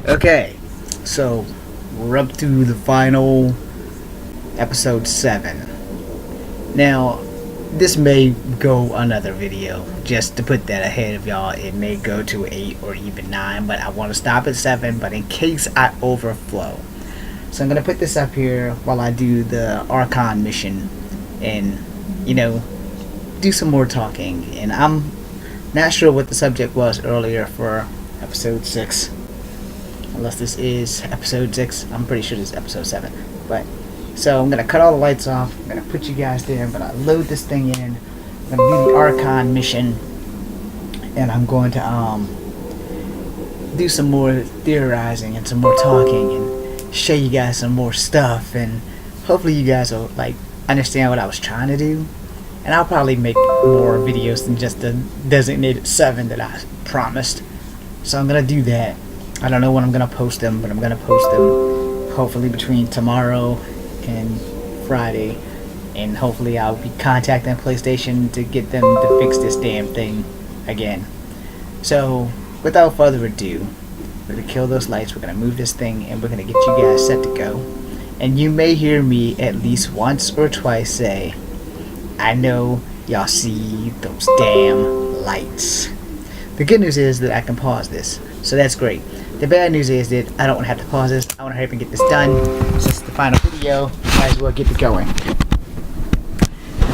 Okay, so we're up to the final episode 7. Now, this may go another video, just to put that ahead of y'all. It may go to 8 or even 9, but I want to stop at 7, but in case I overflow. So I'm going to put this up here while I do the Archon mission and, do some more talking. And I'm not sure what the subject was earlier for episode 6. Unless this is episode 6. I'm pretty sure this is episode 7. But so I'm going to cut all the lights off. I'm going to put you guys there. I'm going to load this thing in. I'm going to do the Archon mission. And I'm going to do some more theorizing and some more talking and show you guys some more stuff. And hopefully you guys will understand what I was trying to do. And I'll probably make more videos than just the designated 7 that I promised. So I'm going to do that. I don't know when I'm going to post them, but I'm going to post them hopefully between tomorrow and Friday. And hopefully I'll be contacting PlayStation to get them to fix this damn thing again. So, without further ado, we're going to kill those lights, we're going to move this thing, and we're going to get you guys set to go. And you may hear me at least once or twice say, I know y'all see those damn lights. The good news is that I can pause this, so that's great. The bad news is that I don't have to pause this. I want to hurry up and get this done. Since it's the final video, might as well get it going.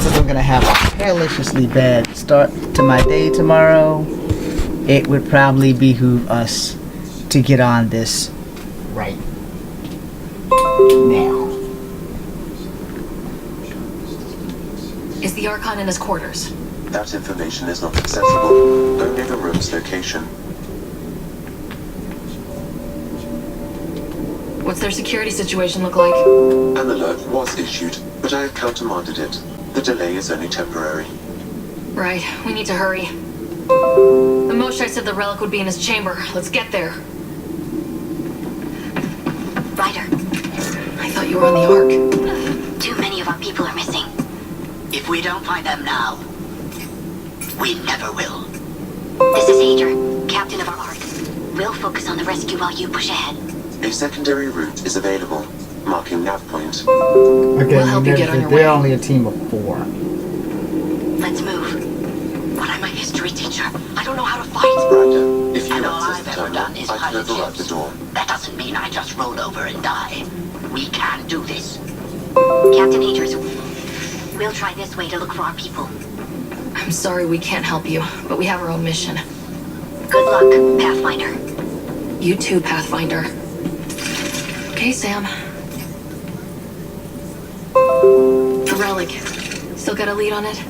Since I'm going to have a helliciously bad start to my day tomorrow, it would probably behoove us to get on this right now. Is the Archon in his quarters? That information is not accessible. Only the room's location. What's their security situation look like? An alert was issued, but I have countermanded it. The delay is only temporary. Right, we need to hurry. The Moshai said the relic would be in his chamber. Let's get there. Ryder, I thought you were on the Ark. too many of our people are missing. If we don't find them now, we never will. This is Hager, captain of our Ark. We'll focus on the rescue while you push ahead. A secondary route is available, marking nav point. Okay, We'll help you get on your way. They're only a team of 4. Let's move. But I'm a history teacher. I don't know how to fight. Ryder, if you And all access I've the ever done terminal, is I can pilot override the ships. door. That doesn't mean I just roll over and die. We can do this. Captain Agers, we'll try this way to look for our people. I'm sorry we can't help you, but we have our own mission. Good luck, Pathfinder. You too, Pathfinder. Okay, Sam. The relic. Still got a lead on it?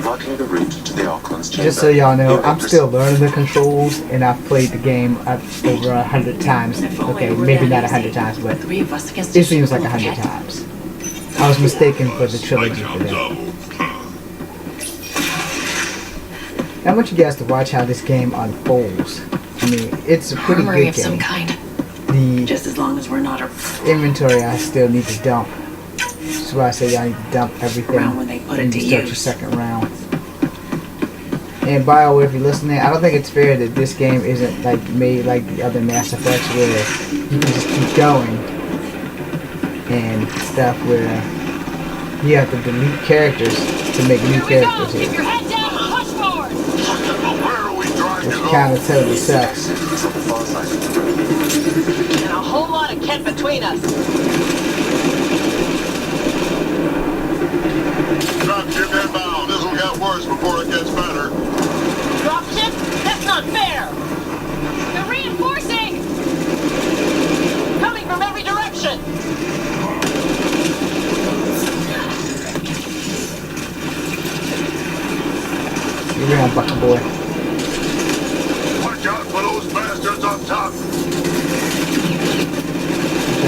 Marking the route to the Archon's chamber. Just so y'all know, You may I'm still learning the controls, and I've played the game over 100 times. Okay, maybe not 100 times, but Three of us against it seems like 100 times. I was mistaken for the trilogy for that. I want you guys to watch how this game unfolds. I mean, it's a pretty Armory good of some game. kind. The Just as long as we're not inventory I still need to dump. That's why I say y'all need to dump everything Around when they put it and to you start your use. second round. And BioWare, if you're listening, I don't think it's fair that this game isn't made like the other Mass Effects where you can just keep going and stuff where you have to delete characters to make new characters Keep here. your head down and push forward! Where are we driving? Which kind of totally sucks. Exit is on the far side of the room. And a whole lot of Kent between us. Dropship inbound. This'll get worse before it gets better. Dropship? That's not fair! They're reinforcing! Coming from every direction! You're around, Bucky boy. Watch out for those bastards up top. Watch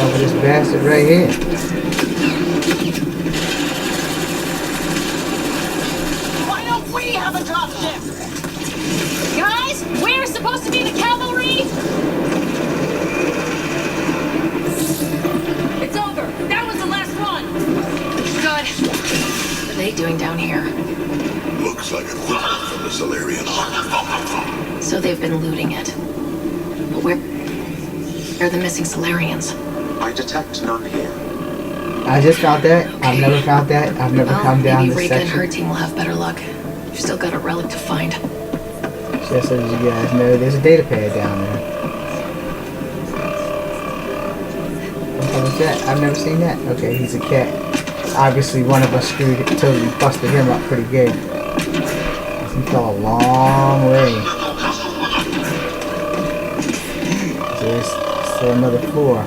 out for this bastard right here. Why don't we have a dropship? Guys, we're supposed to be the cavalry? It's over. That was the last one. Good. What are they doing down here? Looks like equipment from the Solarian army. So they've been looting it. But where... They're the missing Solarians. I detect none here. I just found that. I've never found that. I've never come down maybe this Rika and her section. team will have better luck. We've still got a relic to find. Just so you guys know, there's a data pad down there. What was that? I've never seen that. Okay, he's a cat. Obviously, one of us totally busted him up pretty good. He fell a long way. So there's still another floor.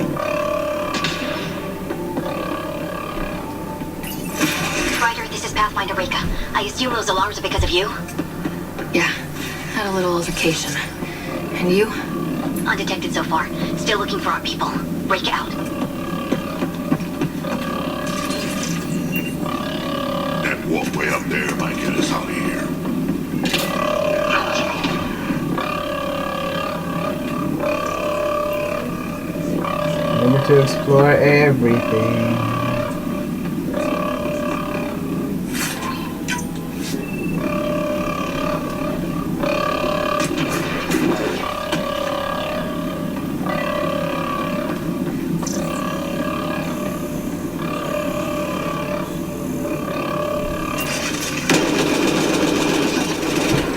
Ryder, this is Pathfinder Rika. I assume those alarms are because of you? Yeah, had a little altercation. And you? Undetected so far. Still looking for our people. Rika out. That walkway up there might get us out of here. Remember to explore everything.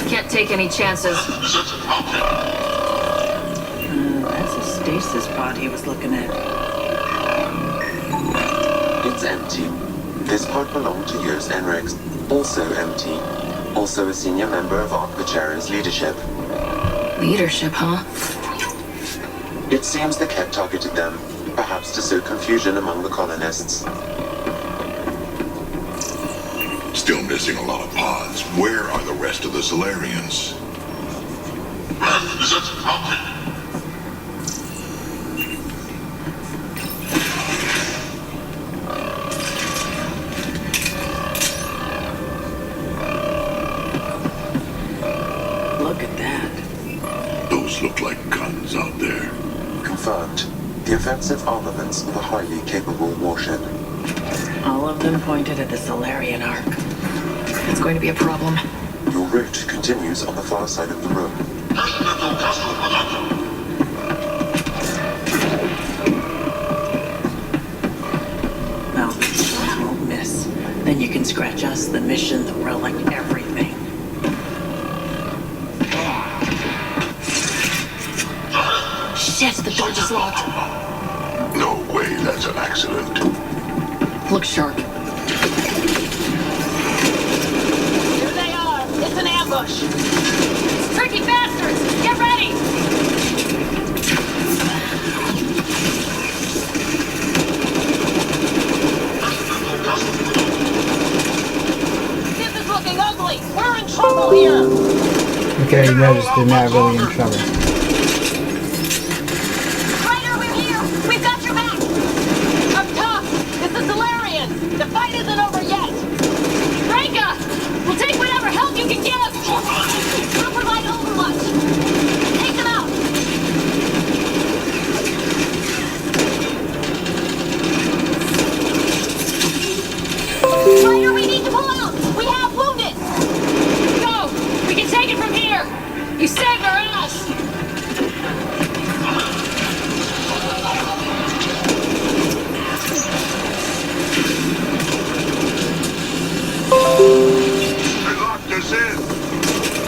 Can't take any chances. That's a stasis pod he was looking at. It's empty. This part belonged to yours, Enrex. Also empty. Also a senior member of Ark Vichera's leadership. Leadership, huh? It seems the Ket targeted them, perhaps to sow confusion among the colonists. Still missing a lot of pods. Where are the rest of the Solarians? Look at that. Those look like guns out there. Confirmed. The offensive armaments of a highly capable warship. All of them pointed at the Solarian Ark. It's going to be a problem. Your route continues on the far side of the room. Now, these ones won't miss. Then you can scratch us, the mission, the relic, everything. Shit, the door just locked. No way that's an accident. Look sharp. Here they are. It's an ambush. Tricky bastards! Get ready! This is looking ugly. We're in trouble here. Okay, you notice they're not really in trouble. Ryder, we're here. We've got your back. Up top, it's the Solarians. The fight isn't over yet. Rika! We'll take whatever help you can give! We'll provide overwatch. Take them out. Ryder, we need to pull out. We have wounded. Go! We can take it from here! You saved our ass! They locked us in.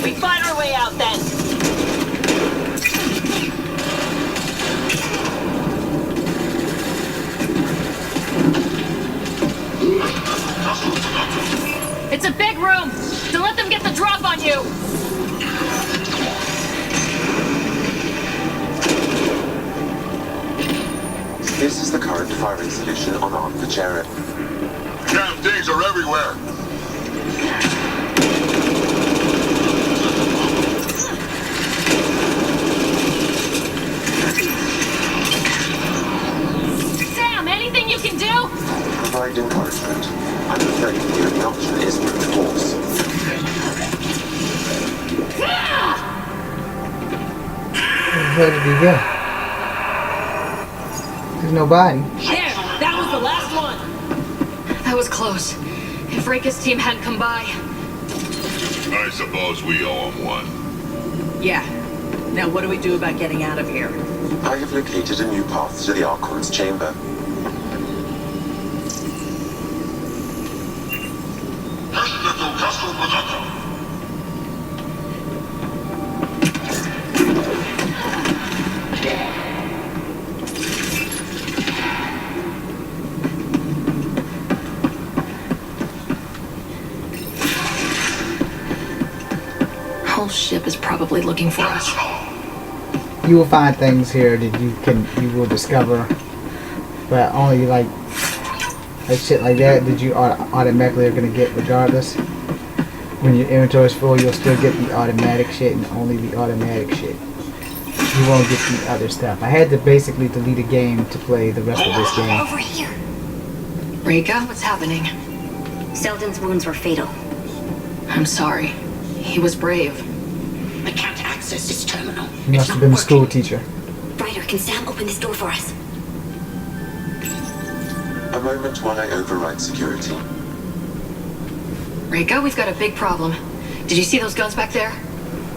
We fight our way out then. It's a big room! Don't let them get the drop on you! This is the current firing solution on Ark Vichera. Damn things are everywhere. Sam, anything you can do? Provide encouragement. I'm afraid the only option is brute force. Where did he go? There's no body. There, that was the last one. That was close. If Rika's team hadn't come by. I suppose we owe them one. Yeah. Now what do we do about getting out of here? I have located a new path to the Archon's chamber. Whole ship is probably looking for us. You will find things here that you will discover, but only like shit like that that you automatically are gonna get regardless. When your inventory is full, you'll still get the automatic shit and only the automatic shit. You won't get the other stuff. I had to basically delete a game to play the rest of this game. Over here. Rika, what's happening? Selden's wounds were fatal. I'm sorry. He was brave. I can't access this terminal. You must have been a school teacher. Ryder, can Sam open this door for us? A moment while I override security. Rika, we've got a big problem. Did you see those guns back there?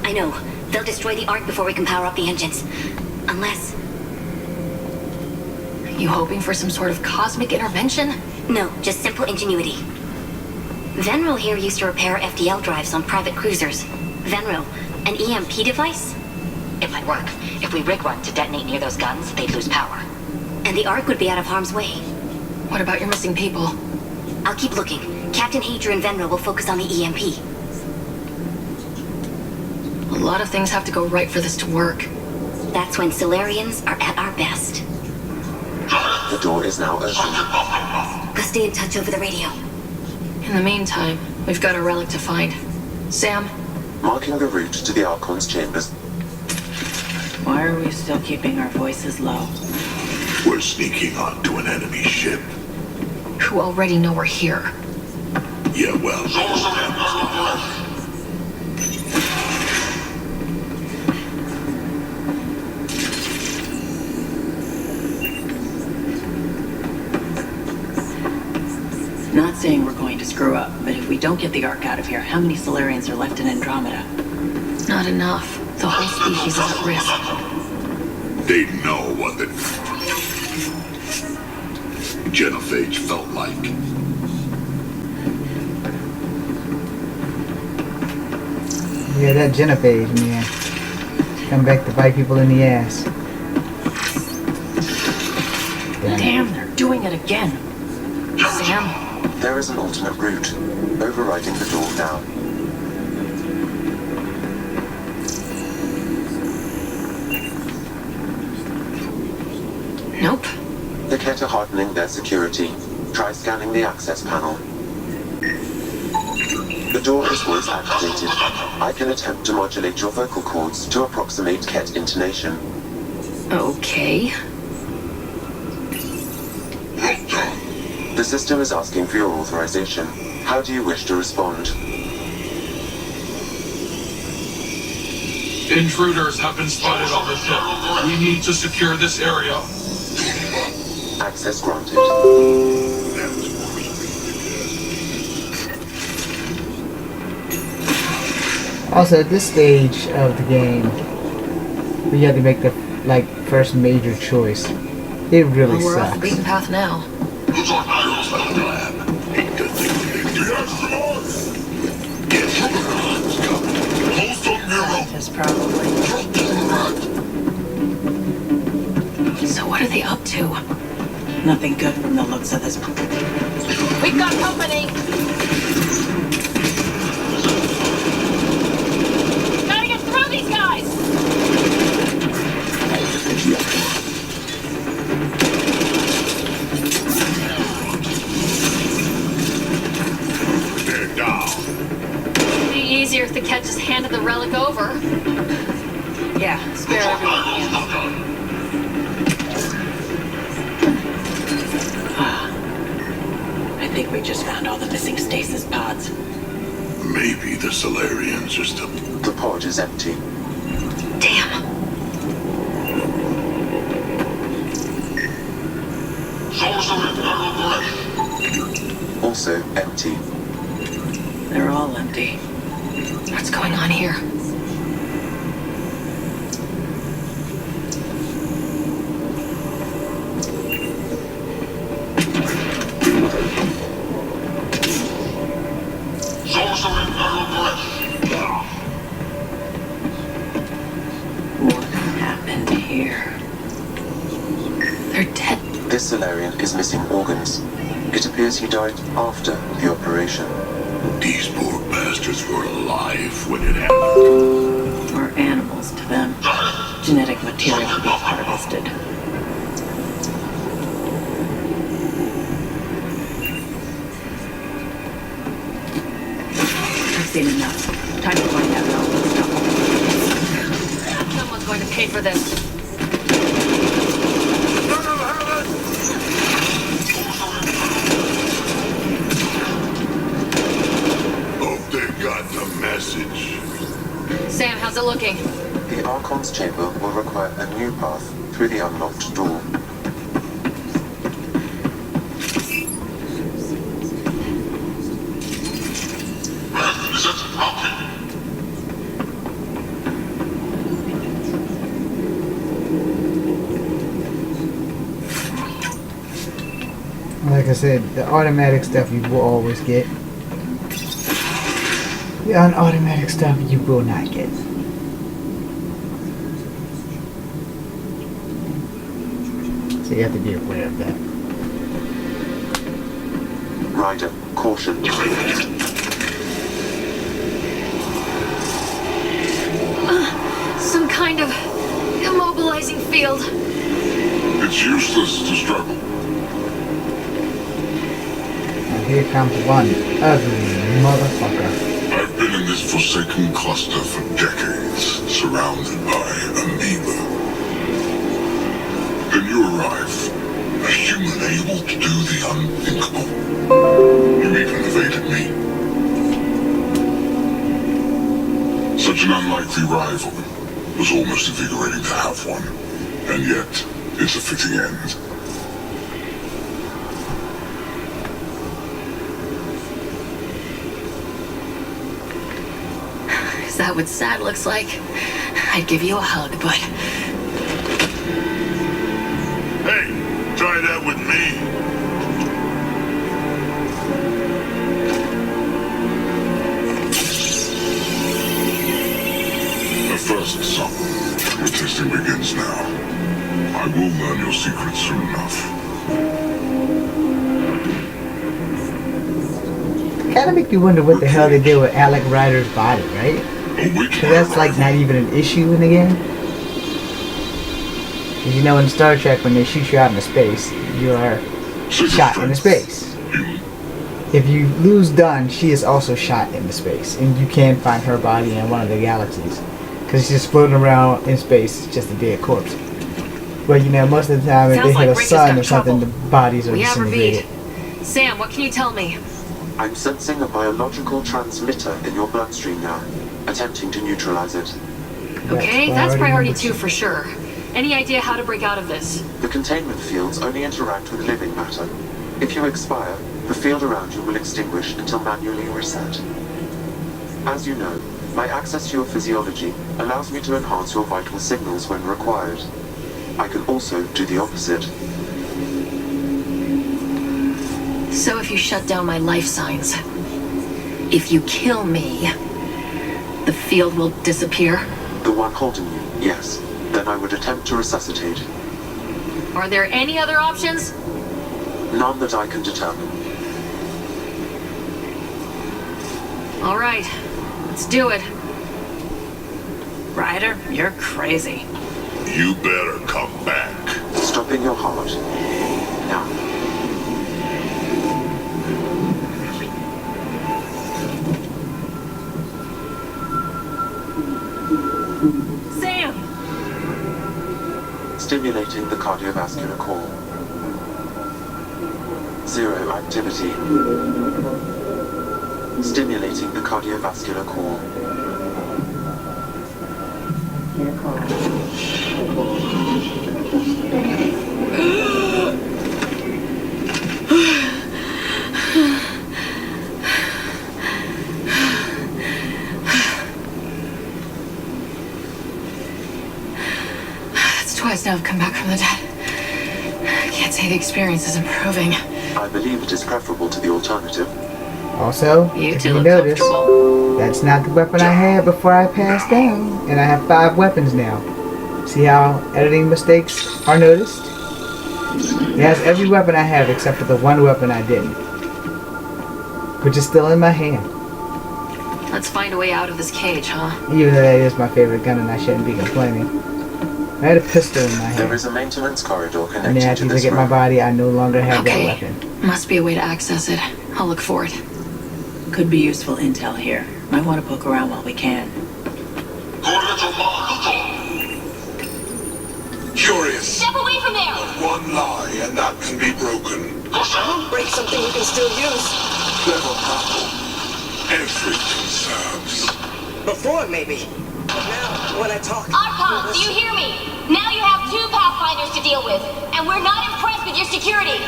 I know. They'll destroy the Ark before we can power up the engines. Unless... You hoping for some sort of cosmic intervention? No, just simple ingenuity. Venril here used to repair FDL drives on private cruisers. Venril, an EMP device? It might work. If we rig one to detonate near those guns, they'd lose power. And the Ark would be out of harm's way. What about your missing people? I'll keep looking. Captain Hadra and Venril will focus on the EMP. A lot of things have to go right for this to work. That's when Solarians are at our best. The door is now open. I'll stay in touch over the radio. In the meantime, we've got a relic to find. Sam? Marking the route to the Archon's chambers. Why are we still keeping our voices low? We're sneaking onto an enemy ship. Who already know we're here. Yeah, well... Not saying we're going to screw up, but if we don't get the Ark out of here, how many Solarians are left in Andromeda? Not enough. The whole species is at risk. They know what the... Genophage felt like. Yeah, that Genophage, man. Come back to bite people in the ass. Damn, they're doing it again. Sam? There is an alternate route. Overriding the door now. Nope. The Ket are hardening their security. Try scanning the access panel. The door is voice activated. I can attempt to modulate your vocal cords to approximate Ket intonation. Okay. The system is asking for your authorization. How do you wish to respond? Intruders have been spotted on the ship. We need to secure this area. Access granted. Also, at this stage of the game, we had to make the first major choice. It really Well, we're off the sucks. beaten path now. Scientists probably. So what are they up to? Nothing good from the looks of this. We've got company! Gotta get through these guys! They're down. It'd be easier if the Ket just handed the relic over. Yeah, spare everyone. I think we just found all the missing stasis pods. Maybe the Solarians are still... The pod is empty. Damn. Also empty. They're all empty. What's going on here? This Solarian is missing organs. It appears he died after the operation. These poor bastards were alive when it happened. Or animals to them. Genetic material to be harvested. I've seen enough. Time to find out how this stuff. Someone's going to pay for this. Hope they got the message. Sam, how's it looking? The Archon's chamber will require a new path through the unlocked door. Is that okay? Like I said, the automatic stuff you will always get. The unautomatic stuff you will not get. So you have to be aware of that. Ryder, caution. Some kind of immobilizing field. It's useless to struggle. And here comes one ugly motherfucker. I've been in this forsaken cluster for decades, surrounded by amoeba. Then you arrive, a human able to do the unthinkable. You even evaded me. Such an unlikely rival. Was almost invigorating to have one. And yet, it's a fitting end. Is that what sad looks like? I'd give you a hug, but... Hey, try that with me. The first son. Your testing begins now. I will learn your secrets soon enough. Kind of make you wonder what the hell they did with Alec Ryder's body, right? Because that's like not even an issue in the game. Because you know in Star Trek when they shoot you out into space, you are shot into space. If you lose Dunn, she is also shot into space. And you can find her body in one of the galaxies. Because she's just floating around in space, just a dead corpse. But you know, most of the time if they hit a sun or something, the bodies are disintegrated. Sam, what can you tell me? I'm sensing a biological transmitter in your bloodstream now, attempting to neutralize it. Okay, that's priority 2 for sure. Any idea how to break out of this? The containment fields only interact with living matter. If you expire, the field around you will extinguish until manually reset. As you know, my access to your physiology allows me to enhance your vital signals when required. I can also do the opposite. So if you shut down my life signs, if you kill me, the field will disappear? The one holding you, yes. Then I would attempt to resuscitate. Are there any other options? None that I can determine. All right, let's do it. Ryder, you're crazy. You better come back. Stopping your heart. Now. Sam! Stimulating the cardiovascular core. 0 activity. Stimulating the cardiovascular core. That's twice now I've come back from the dead. I can't say the experience is improving. I believe it is preferable to the alternative. Also, if you notice, that's not the weapon I had before I passed down, and I have 5 weapons now. See how editing mistakes are noticed? It has every weapon I have except for the one weapon I didn't, which is still in my hand. Let's find a way out of this cage, huh? Even though that is my favorite gun and I shouldn't be complaining. I had a pistol in my hand. There is a maintenance corridor And connecting then to after this I get my room. body, I no longer have that Okay. weapon. Must be a way to access it. I'll look for it. Could be useful intel here. Might want to poke around while we can. Curious. Step away from there! One lie and that can be broken. Break something you can still use. Clever battle. Everything serves. Before, maybe. But now, when I talk... Archon, do you hear me? Now you have 2 Pathfinders to deal with, and we're not impressed with your security.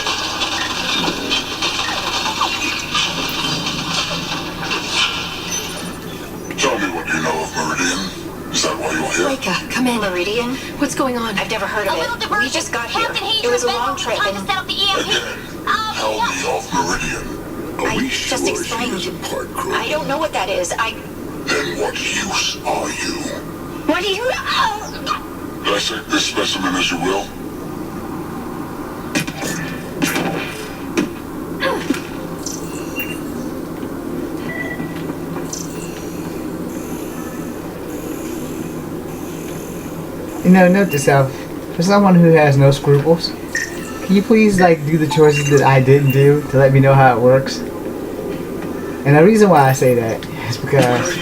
Tell me what you know of Meridian. Is that why you're here? Rika, come in. Meridian? What's going on? I've never heard A of little it. diversion. We just got here. Captain Hayes It was a rebelled long when trip trying to and set up the EMP. Again, tell me of Meridian. Are I we just sure she explained. isn't part crew? I don't know what that is. Then what use are you? What do you... Dissect this specimen as you will. You know, note to self, for someone who has no scruples, can you please like do the choices that I didn't do to let me know how it works? And the reason why I say that is because,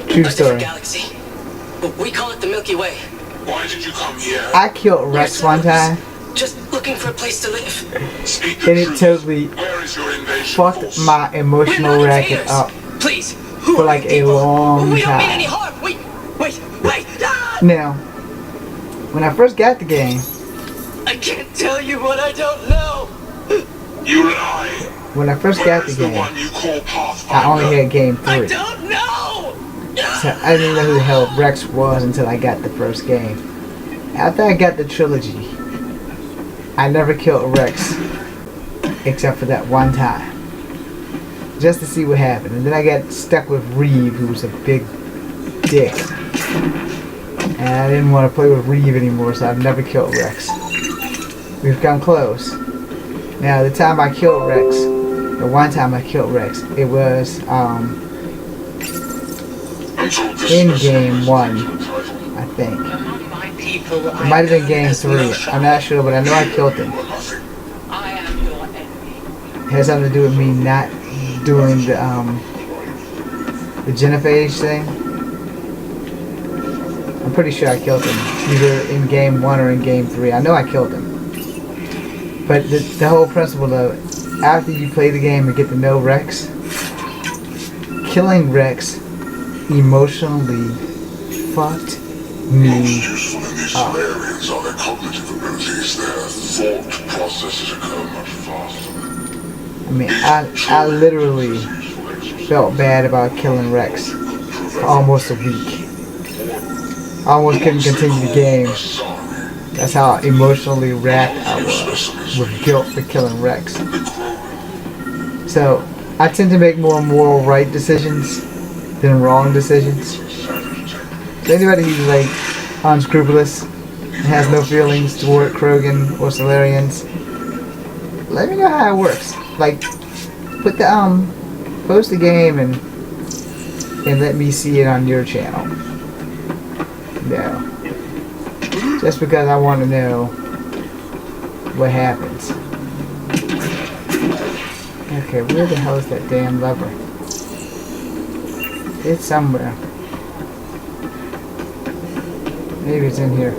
true story, Galaxy. We call it the Milky Way. Why did you come here? I killed Rex one time Just looking for a place to live. Speak the and it truth. totally Where is your invasion fucked force? my We're emotional not racket invaders. up Please. Who for are like you a people? long We don't mean any time. harm. Wait. Ah! Now, when I first got the game, I can't tell you what I don't know. You lie. when I first Where got the is the game, one you call Pathfinder? I only had game I 3. don't know. So I didn't know who the hell Rex was until I got the first game. After I got the trilogy, I never killed Rex except for that one time, just to see what happened. And then I got stuck with Reeve, who was a big dick, and I didn't want to play with Reeve anymore, so I've never killed Rex. We've come close. Now the time I killed Rex, the one time I killed Rex, it was Until this in specimen game is 1, your title. I think. Among my people, It might have been game 3. I'm not sure, but I know I killed him. Nothing. I am your enemy. It has something to do with me not doing the genophage thing. I'm pretty sure I killed him, either in game 1 or in game 3. I know I killed him. But the whole principle of after you play the game and get to know Rex, killing Rex emotionally fucked Most me. useful in these Ah. Solarians are their cognitive abilities. Their thought processes occur much faster. I mean, I literally felt bad about killing Rex for almost a week. I almost couldn't continue the game. That's how emotionally wrapped I was with guilt for killing Rex. So, I tend to make more moral right decisions than wrong decisions. So anybody who's like unscrupulous and has no feelings toward Krogan or Solarians, let me know how it works. Like, put the post the game and let me see it on your channel. No. Just because I want to know what happens. Okay, where the hell is that damn lever? It's somewhere. Maybe it's in here.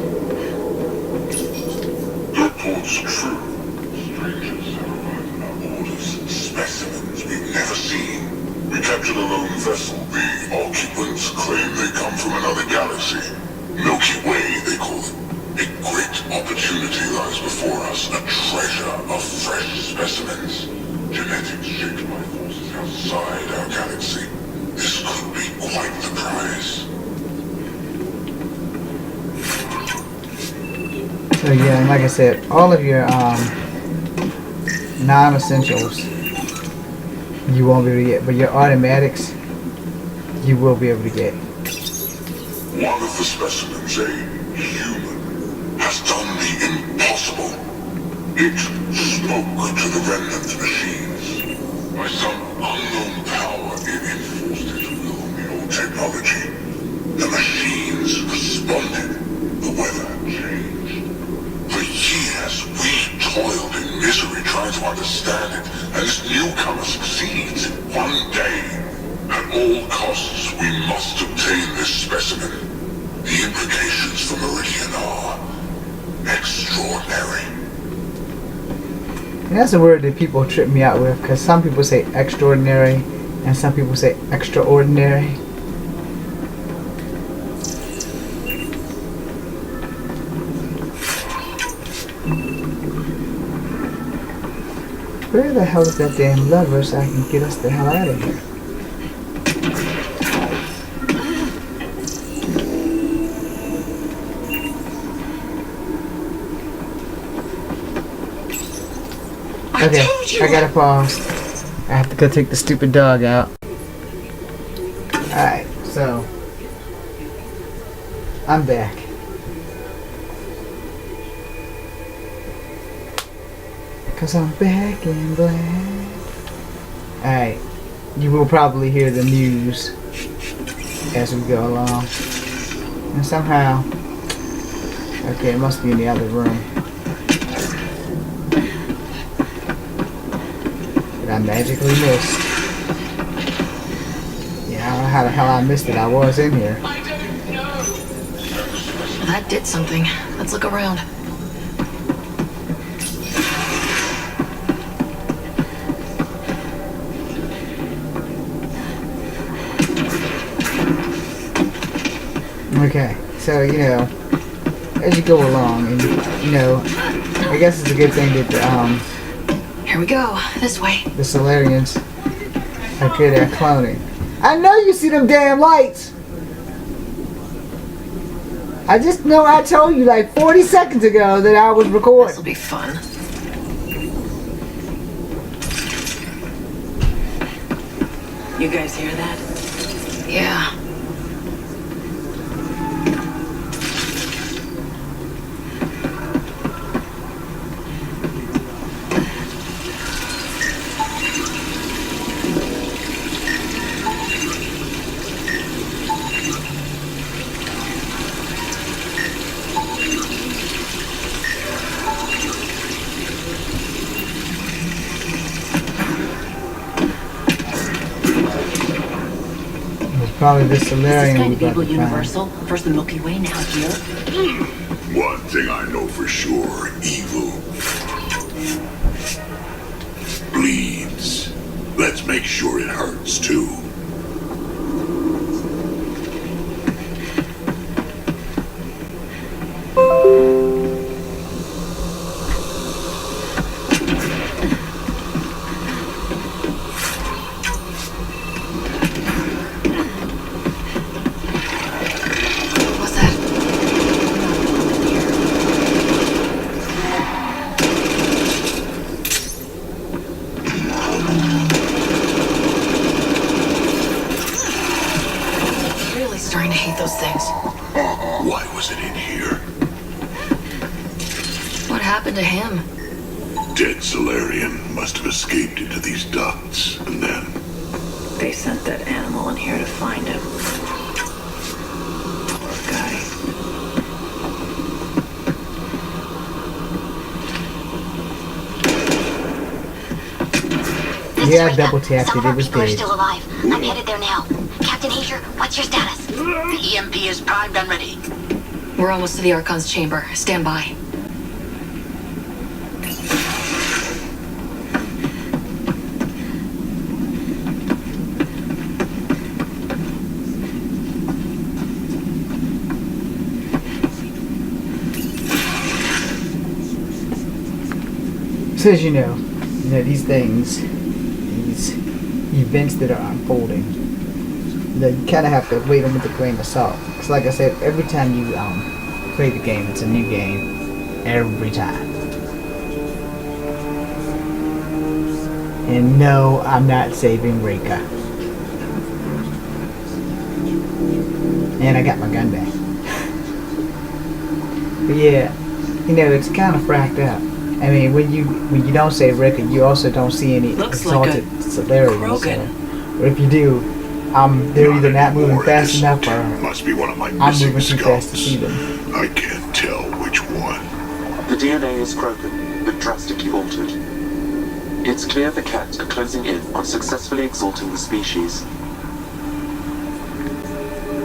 Your reports are true. Strangers have arrived in our borders. Specimens we've never seen. We captured a lone vessel. The occupants claim they come from another galaxy. Milky Way, they call it. A great opportunity lies before us. A treasure of fresh specimens. Genetics shaped by forces outside our galaxy. This could be quite the prize. So yeah, and like I said, all of your non-essentials you won't be able to get, but your automatics you will be able to get. One of the specimens, a human, has done the impossible. It spoke to the remnant machines. By some unknown power, it infused its will in the old technology. The machines responded. The weather changed. For years, we toiled in misery trying to understand it, and this newcomer succeeds. One day, at all costs, we must obtain this specimen. The implications for Meridian are extraordinary. And that's a word that people trip me out with, because some people say extraordinary and some people say extraordinary. Where the hell is that damn lever so I can get us the hell out of here? Okay, I gotta pause. I have to go take the stupid dog out. Alright, so I'm back. Cause I'm back in black. Alright, you will probably hear the news as we go along. And somehow, okay, it must be in the other room. I magically missed. Yeah, I don't know how the hell I missed it. I was in here. That did something. Let's look around. Okay, so, you know, as you go along, and, you know, I guess it's a good thing that, Here we go. This way. the Solarians are good at cloning. I know you see them damn lights! I just know I told you like 40 seconds ago that I was recording. This'll be fun. You guys hear that? Yeah. Probably the Solarian. Is this kind of we're evil about to find. universal? First the Milky Way, now here? One thing I know for sure, evil bleeds. Let's make sure it hurts too. What's that? Really starting to hate those things. Why was it in here? What happened to him? Dead Solarian must have escaped into these ducts, and then... They sent that animal in here to find him. Poor guy. This Yeah, is Rita. double tapped Some it. of our It was people are dead. still alive. I'm headed there now. Captain Hager, what's your status? The EMP is primed and ready. We're almost to the Archon's chamber. Stand by. So as you know, these things, these events that are unfolding, that you kind of have to weigh them with a grain of salt. Because like I said, every time you play the game, it's a new game. Every time. And no, I'm not saving Rika. And I got my gun back. But yeah, it's kind of fracked up. I mean, when you don't say Ricker, you also don't see any Looks like exalted Solarians. Krogan. Or if you do, they're either not moving fast enough or Must be one of my I'm missing moving too fast to skulls. see them. I can't tell which one. The DNA is Krogan, but drastically altered. It's clear the Kett are closing in on successfully exalting the species.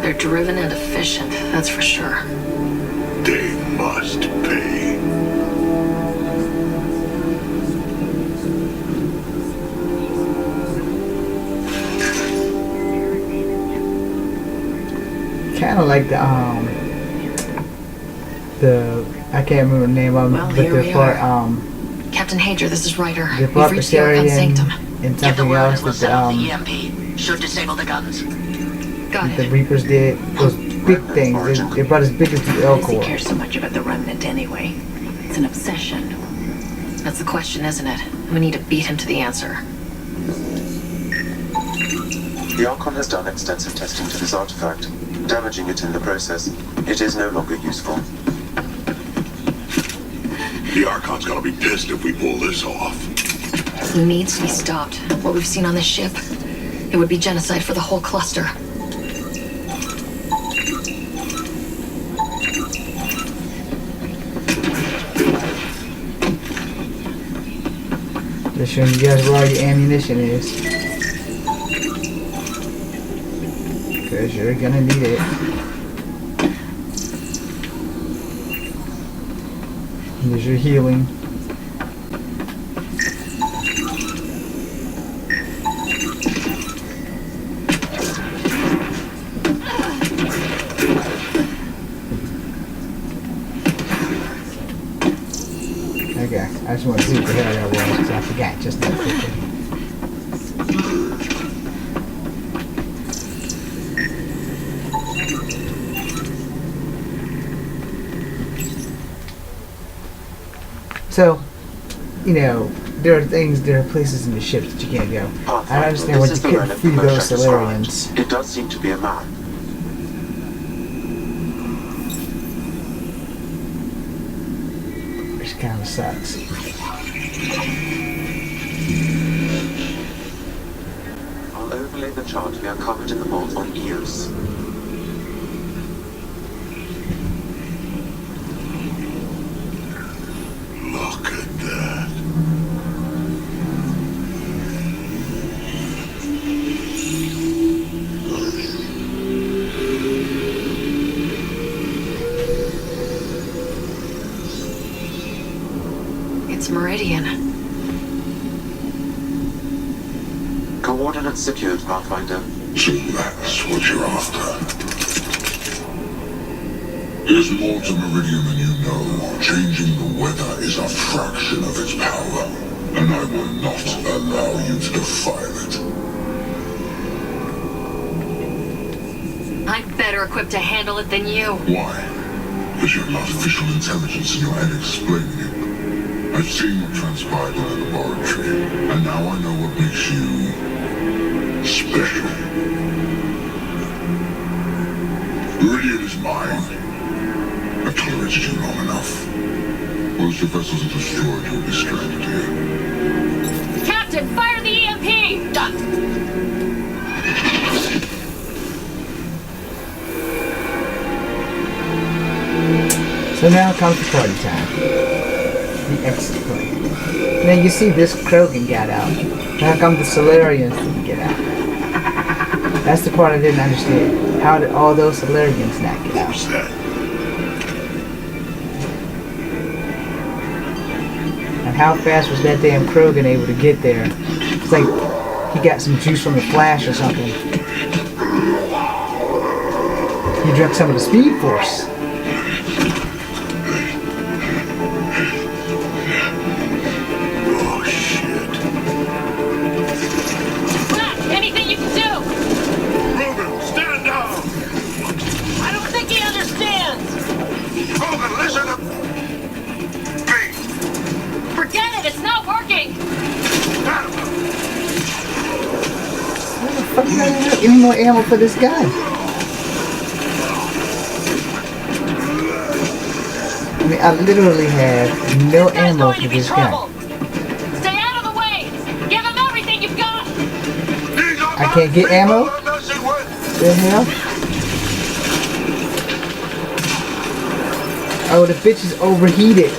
They're driven and efficient, that's for sure. They must pay. Kind of like the I can't remember the name of them, Well, but here the we part are. Captain Hager, this is Ryder. the We've reached the Archon Barbarian Sanctum. and Give the something word else and we'll that set off the EMP. Should disable the guns. Got the it. Reapers did. Those big things. They're about as big as the Why does he Elcor. care so much about the remnant anyway? It's an obsession. That's the question, isn't it? We need to beat him to the answer. The Archon has done extensive testing to this artifact, damaging it in the process. It is no longer useful. The Archon's gonna be pissed if we pull this off. He needs to be stopped. What we've seen on this ship, it would be genocide for the whole cluster. Just showing you guys where all your ammunition is. Because you're gonna need it. And there's your healing. Okay, I just want to see what the hell that was because I forgot just that quickly. So, you know, there are places in the ship that you can't go. I don't understand why you couldn't free those Solarians. It does seem to be a man. Which kind of sucks. I'll overlay the chart we uncovered in the vault on EOS. Look at that. It's Meridian. Coordinates secured, Pathfinder. So that's what you're after. There's more to Meridian than you know. Changing the weather is a fraction of its power, and I will not allow you to defile it. I'm better equipped to handle it than you. Why? Because you have artificial intelligence in your head explaining it. I've seen what transpired in the laboratory, and now I know what makes you special. Meridian is mine. I've tolerated you long enough. Once the vessels are destroyed, you'll be stranded here. Captain, fire the EMP! Done! So now comes the party time. The exit plan. Now you see this Krogan got out. How come the Solarians didn't get out? That's the part I didn't understand. How did all those Solarians not get out? What's that? And how fast was that damn Krogan able to get there? It's like he got some juice from the Flash or something. He drank some of the Speed Force. Oh, shit. Black, anything you can do! Rogan, stand down! I don't think he understands! Rogan, listen to me! Forget it, it's not working! Where the fuck did I have any more ammo for this guy? I mean, I literally have no ammo for this gun. Stay out of the way! Give him everything you've got! I can't get ammo? The hell? Oh, the bitch is overheated.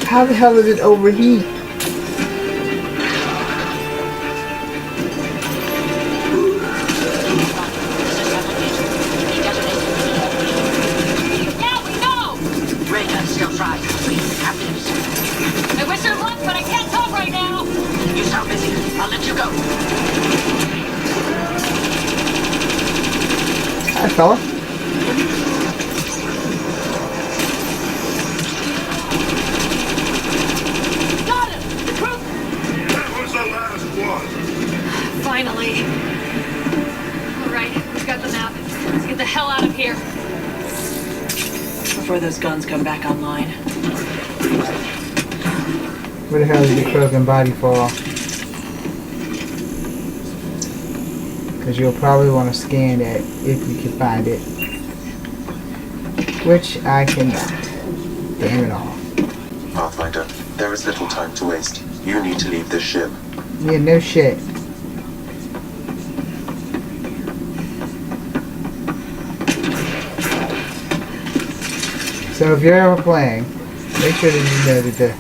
How the hell did it overheat? Hi, fella. Got him! That was the last one. Finally. Alright, we've got the map. Let's get the hell out of here. Before those guns come back online. Where the hell did the Krogan body fall? Because you'll probably want to scan that if you can find it. Which I cannot. Damn it all. Pathfinder, there is little time to waste. You need to leave this ship. Yeah, no shit. So if you're ever playing, make sure that you know that the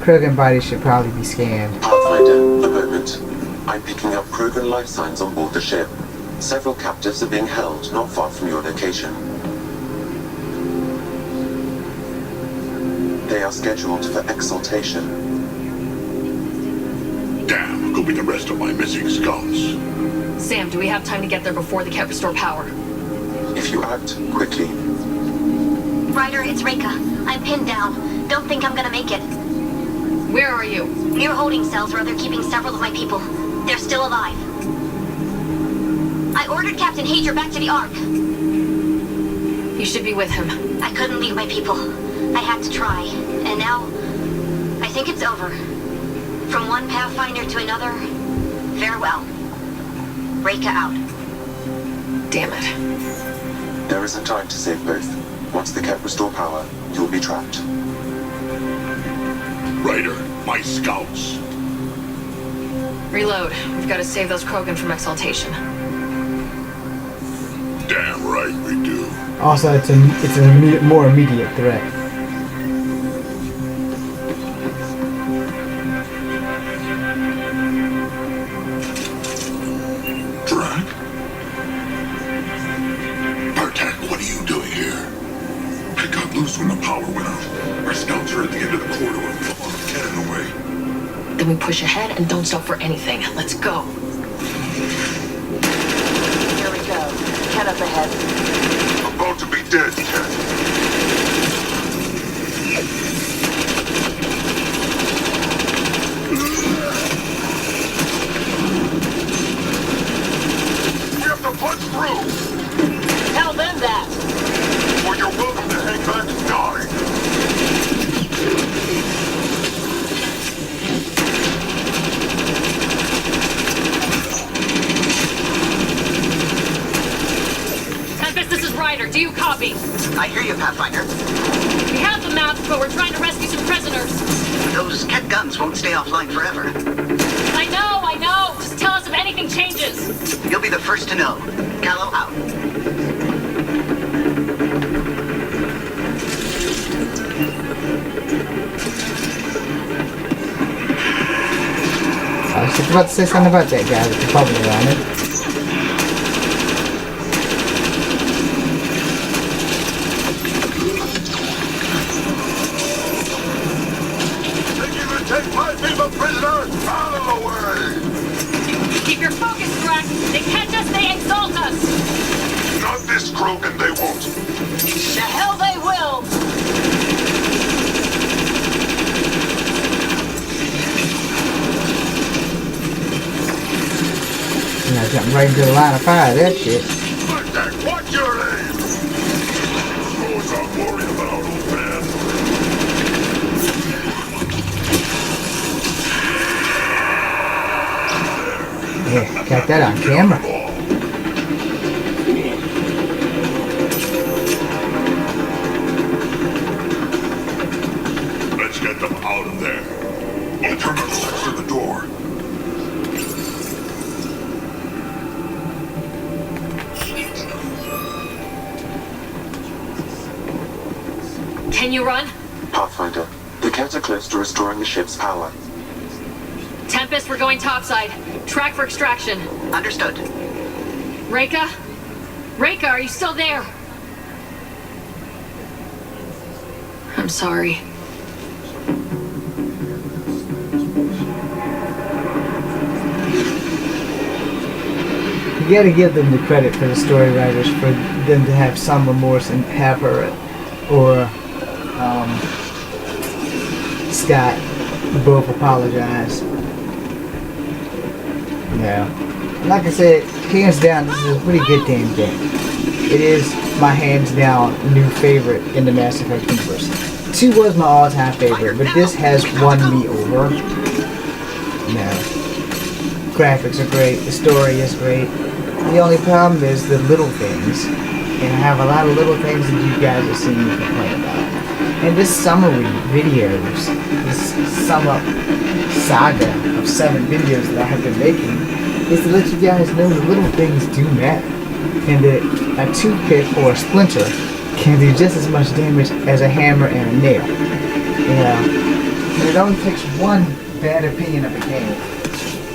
Krogan body should probably be scanned. Pathfinder, a moment. I'm picking up Krogan life signs on board the ship. Several captives are being held not far from your location. They are scheduled for exaltation. Damn, go be the rest of my missing scouts. Sam, do we have time to get there before they can't restore power? If you act quickly. Ryder, it's Reika. I'm pinned down. Don't think I'm gonna make it. Where are you? Near holding cells where they're keeping several of my people. They're still alive. I ordered Captain Hager back to the Ark. You should be with him. I couldn't leave my people. I had to try. And now, I think it's over. From one Pathfinder to another, farewell. Reika out. Damn it. There isn't time to save both. Once the Kep restore power, you'll be trapped. Ryder, my scouts. Reload. We've got to save those Krogan from exaltation. Damn right we do. Also, it's a more immediate threat. Drac? Bartek, what are you doing here? I got loose when the power went out. Our scouts are at the end of the corridor and we'll get in the way. Then we push ahead and don't stop for anything. Let's go. Here we go. Head up ahead. About to be dead, Cat. We have to punch through! Tell them that! Or you're welcome to hang back and die! Tempest, this is Ryder. Do you copy? I hear you, Pathfinder. We have the map, but we're trying to rescue some prisoners. Those Ket guns won't stay offline forever. I know! Just tell us if anything changes. You'll be the first to know. Gallo out. I was just about to say something about that guy with the bubble around it. Think you can take my people prisoners? Out of the way! Keep your focus, Drac. They catch us, they exalt us. Not this Krogan, they won't. The hell they will. You know, jumping right into the line of fire, that shit. Bartek, watch your aim! Those I'm worried about, old man. Yeah, got that on camera. get them out of there. Open the next to the door. Can you run? Pathfinder, the Kett are close to restoring the ship's power. Tempest, we're going topside. Track for extraction. Understood. Reika? Reika, are you still there? I'm sorry. You gotta give them the credit for the story writers for them to have some remorse and have her or Scott both apologize. Yeah. Like I said, hands down, this is a pretty good damn game. It is my hands down new favorite in the Mass Effect universe. 2 was my all-time favorite, but this has won me over. Graphics are great, the story is great. The only problem is the little things. And I have a lot of little things that you guys have seen me complain about. And this summary videos, this sum up saga of 7 videos that I have been making, is to let you guys know the little things do matter. And that a toothpick or a splinter can do just as much damage as a hammer and a nail. And it only takes one bad opinion of a game,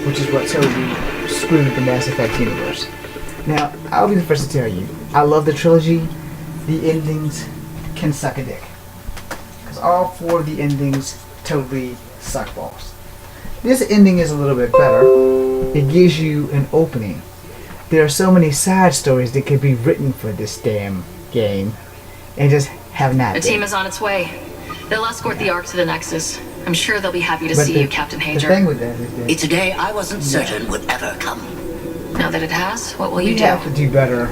which is what totally screwed the Mass Effect universe. Now, I'll be the first to tell you, I love the trilogy. The endings can suck a dick. Because all 4 of the endings totally suck balls. This ending is a little bit better. It gives you an opening. There are so many side stories that could be written for this damn game, and just have not The been. team is on its way. They'll escort the Ark to the Nexus. I'm sure they'll be happy to But see you, Captain The Hager. thing with that is that It's a day I wasn't certain would ever come. Now that it has, what will you we do? have to do better.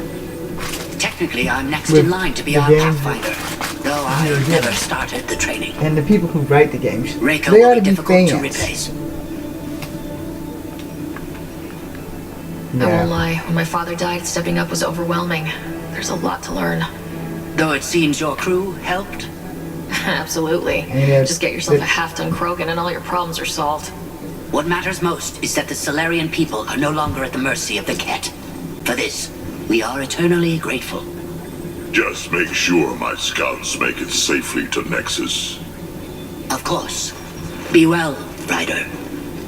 Technically, I'm next With in line to be the our games Pathfinder, though you're I given. never started the training. And the people who write the games, Reiko they will ought be to be difficult to fans. replace. I won't lie. When my father died, stepping up was overwhelming. There's a lot to learn. Though it seems your crew helped. Absolutely. Yeah, Just get yourself but- a half-ton Krogan and all your problems are solved. What matters most is that the Solarian people are no longer at the mercy of the Kett. For this, we are eternally grateful. Just make sure my scouts make it safely to Nexus. Of course. Be well, Ryder.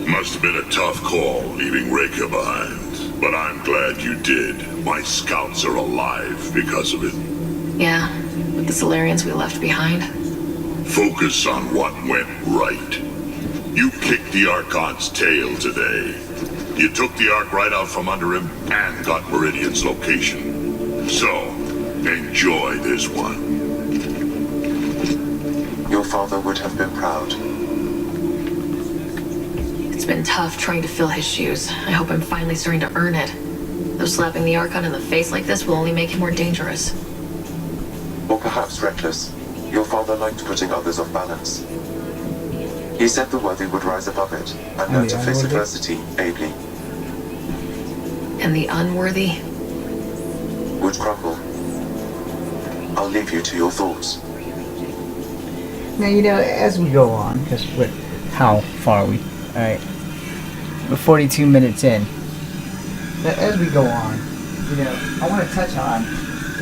Must have been a tough call leaving Reika behind, but I'm glad you did. My scouts are alive because of it. Yeah, with the Solarians we left behind. Focus on what went right. You kicked the Archon's tail today. You took the Ark right out from under him and got Meridian's location. So, enjoy this one. Your father would have been proud. It's been tough trying to fill his shoes. I hope I'm finally starting to earn it. Though slapping the Archon in the face like this will only make him more dangerous. Or perhaps reckless. Your father liked putting others off balance. He said the worthy would rise above it and learn to face adversity ably. And the unworthy? Would crumble. I'll leave you to your thoughts. Now, as we go on, because how far are we? Alright. We're 42 minutes in. But as we go on, I want to touch on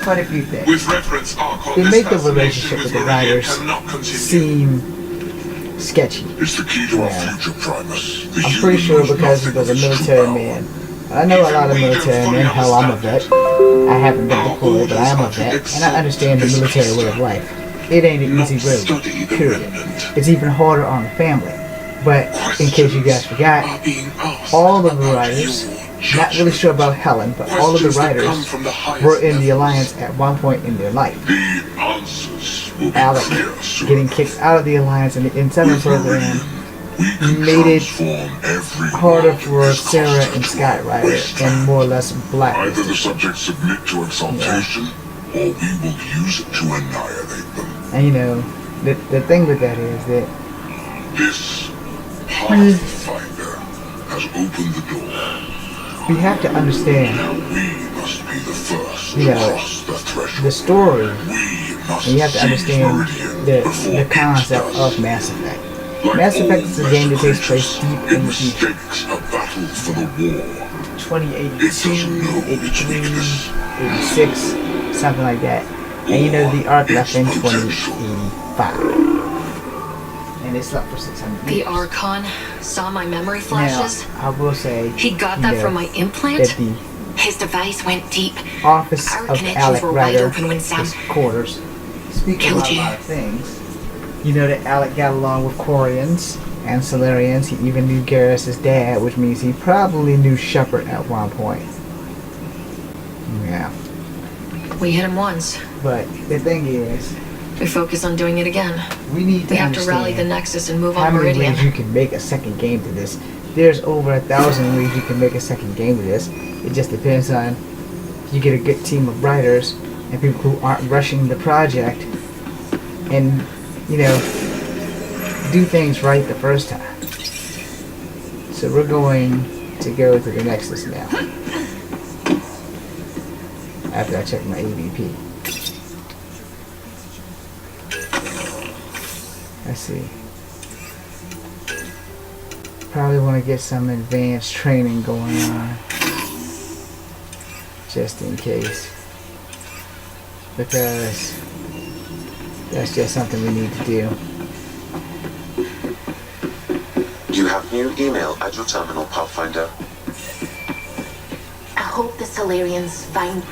quite a few things. With reference, Archon, They this make the fascination relationship with the Meridian writers cannot continue. seem sketchy. It's the key to Yeah. our future, Primus. The I'm pretty human sure knows because he nothing was a of its true military power. man. I know a lot of military men. Hell, I'm a vet. I haven't been deployed, but I am a vet, and I understand the military way of life. It ain't an easy road, period. It's even harder on the family. But in case you guys forgot, all of the writers, not really sure about Helen, but all of the writers were in the Alliance at one point in their life. The answers will be Alec clear soon. getting kicked out of the Alliance in the N7 program We can made it transform every harder world for in Sarah constant and Scott Ryder waste. and more or less Either the blacklisted. subjects submit to exaltation, or we will use it to annihilate them. And the thing with that is that This Pathfinder has opened the door. we have to understand Now we must be the first to Yeah. cross the threshold. the story, We must and you have to seize understand Meridian the before it concept does. of Mass Effect. Like Mass Effect all is a game that takes creatures, place deep it in the future. mistakes a battle for the war. 2082, It 83, weakness. 86, something like that. And you know the arc left in 2085. And it's up for 600 The years. Archon saw my memory flashes. Now, I will say, He got you that know, from my implant. that the His device went deep. office Our of connections Alec were wide Ryder, open when Sam his quarters, speak killed about a you. lot of things. You know that Alec got along with Quarians and Solarians. He even knew Garrus's dad, which means he probably knew Shepard at one point. Yeah. We hit him once. But the thing is, We focus on doing it again. we need to We have to rally the understand Nexus and move how on many Meridian. ways you can make a second game to this. There's over 1,000 ways you can make a second game to this. It just depends on if you get a good team of writers and people who aren't rushing the project and, you know, do things right the first time. So we're going to go to the Nexus now. After I check my AVP. Let's see. Probably want to get some advanced training going on. Just in case. Because that's just something we need to do. You have new email at your terminal, Pathfinder. I hope the Solarians find...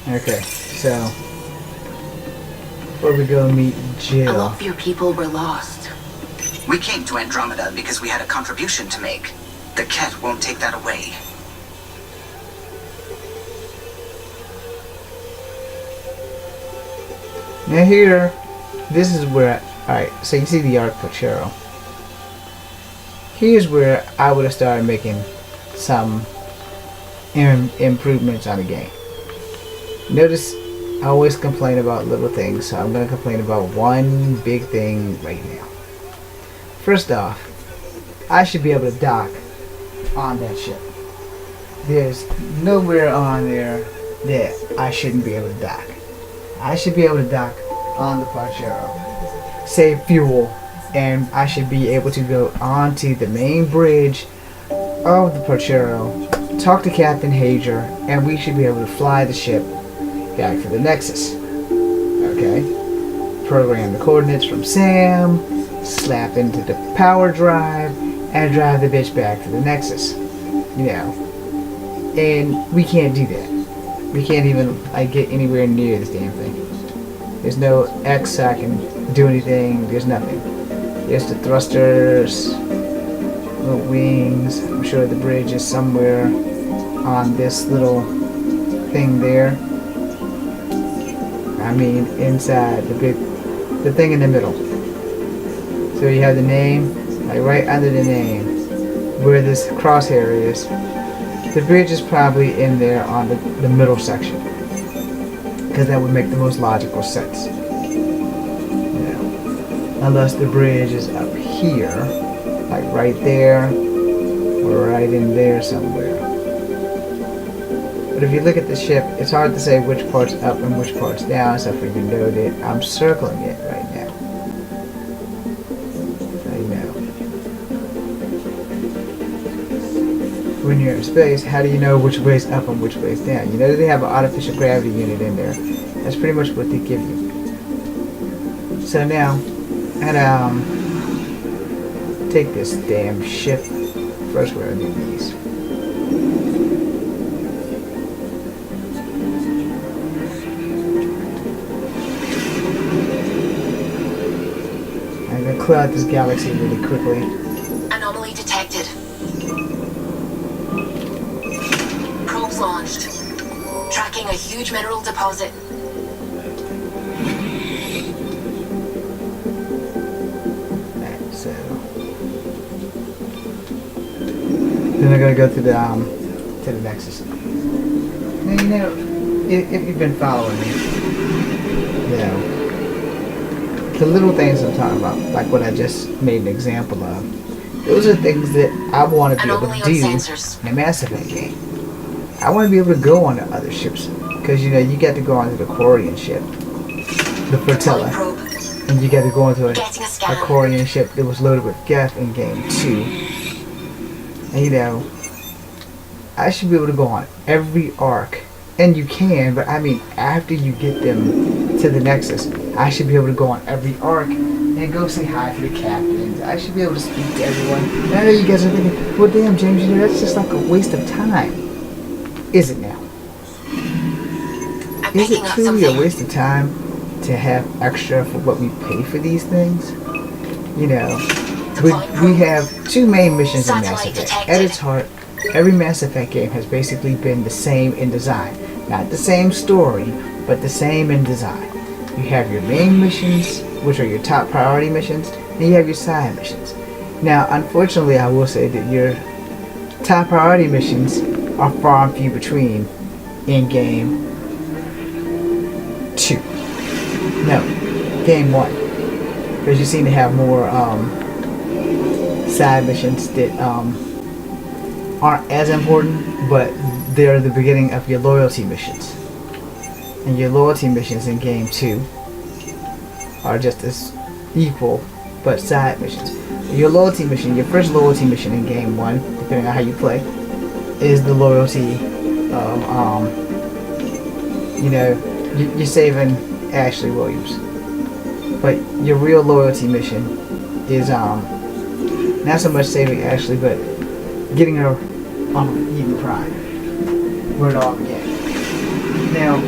Okay, so before we go meet A Jill. lot of your people were lost. We came to Andromeda because we had a contribution to make. The Ket won't take that away. Now here, this is where, alright, so you see the Arc Pochero. Here's where I would have started making some improvements on the game. Notice I always complain about little things, so I'm going to complain about one big thing right now. First off, I should be able to dock on that ship. There's nowhere on there that I shouldn't be able to dock. I should be able to dock on the Pochero, save fuel, and I should be able to go onto the main bridge of the Pochero, talk to Captain Hager, and we should be able to fly the ship back to the Nexus. Okay? Program the coordinates from Sam, slap into the power drive, and drive the bitch back to the Nexus. You know. And we can't do that. We can't even get anywhere near this damn thing. There's no X I can do anything. There's nothing. There's the thrusters, little wings. I'm sure the bridge is somewhere on this little thing there. I mean, inside the thing in the middle. So you have the name, like right under the name, where this crosshair is. The bridge is probably in there on the middle section, because that would make the most logical sense. You know, unless the bridge is up here, like right there, or right in there somewhere. But if you look at the ship, it's hard to say which part's up and which part's down, except for you know that I'm circling it right now. So you know. When you're in space, how do you know which way's up and which way's down? You know they have an artificial gravity unit in there. That's pretty much what they give you. So now, I gotta take this damn ship. First, we're gonna do these. I'm gonna clear out this galaxy really quickly. Anomaly detected. Probes launched. Tracking a huge mineral deposit. Alright, so then I gotta go to the Nexus. Now you know, if you've been following me, you know, the little things I'm talking about, like what I just made an example of, Those are things that I want to be able to Anomaly do on sensors. in a Mass Effect game. I want to be able to go on to other ships. Because, you know, you get to go onto the Quarian ship. The Flotilla. Probe. And you get to go into a Getting a scan. Quarian ship that was loaded with Geth in game 2. And, you know, I should be able to go on every arc. And you can, but I mean, after you get them to the Nexus, I should be able to go on every arc and go say hi to the captains. I should be able to speak to everyone. And I know you guys are thinking, well, damn, James, you know, that's just like a waste of time. Is it now? I'm Is it picking up truly a something. waste of time to have extra for what we pay for these things? You know, we have 2 main missions in Mass Satellite Effect. detected. At its heart, every Mass Effect game has basically been the same in design. Not the same story, but the same in design. You have your main missions, which are your top priority missions, and you have your side missions. Now, unfortunately, I will say that your top priority missions are far and few between in game 2. No, game 1. Because you seem to have more side missions that aren't as important, but they're the beginning of your loyalty missions. And your loyalty missions in game 2 are just as equal, but side missions. Your loyalty mission, your first loyalty mission in game 1, depending on how you play, is the loyalty of, you know, you're saving Ashley Williams. But your real loyalty mission is, not so much saving Ashley, but getting her off of Eden Prime, where it all began. Now,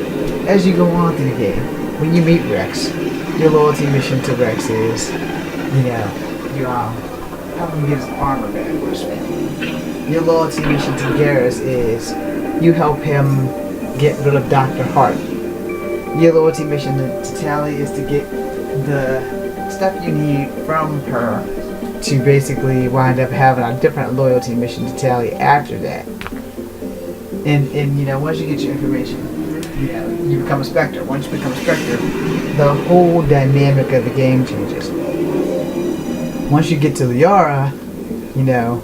as you go on through the game, when you meet Rex, your loyalty mission to Rex is, you know, you help him get his armor back for his family. Your loyalty mission to Garrus is you help him get rid of Dr. Hart. Your loyalty mission to Tally is to get the stuff you need from her to basically wind up having a different loyalty mission to Tally after that. And you know, once you get your information, you know, you become a Spectre. Once you become a Spectre, the whole dynamic of the game changes. Once you get to Liara, you know,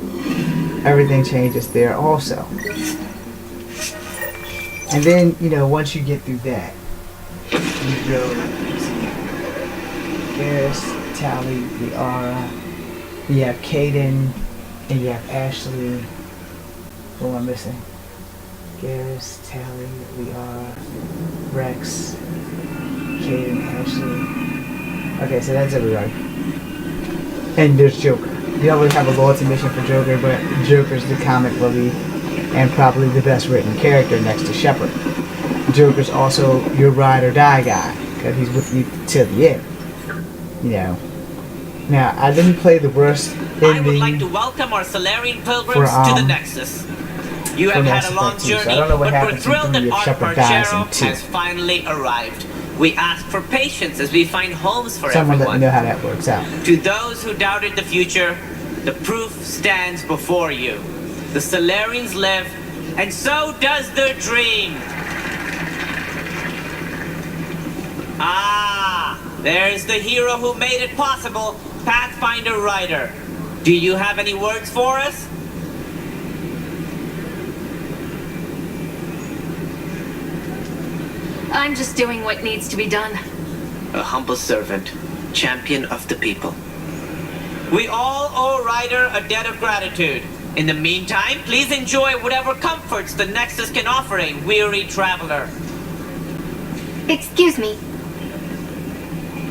everything changes there also. And then, you know, once you get through that, you go to Garrus, Tally, Liara, you have Kaden, and you have Ashley. What am I missing? Garrus, Tally, Liara, Rex, Kaden, Ashley. Okay, so that's everybody. And there's Joker. You don't really have a loyalty mission for Joker, but Joker's the comic relief and probably the best written character next to Shepard. Joker's also your ride or die guy, because he's with you till the end. You know. Now, I didn't play the worst ending. I would like to welcome our Salarian pilgrims to the Nexus. You have had a long journey, but we're thrilled that Art Parchero has finally arrived. We ask for patience as we find homes for Someone everyone. let me know how that works out. To those who doubted the future, the proof stands before you. The Salarians live, and so does their dream. Ah, there's the hero who made it possible, Pathfinder Ryder. Do you have any words for us? I'm just doing what needs to be done. A humble servant, champion of the people. We all owe Ryder a debt of gratitude. In the meantime, please enjoy whatever comforts the Nexus can offer a weary traveler. Excuse me.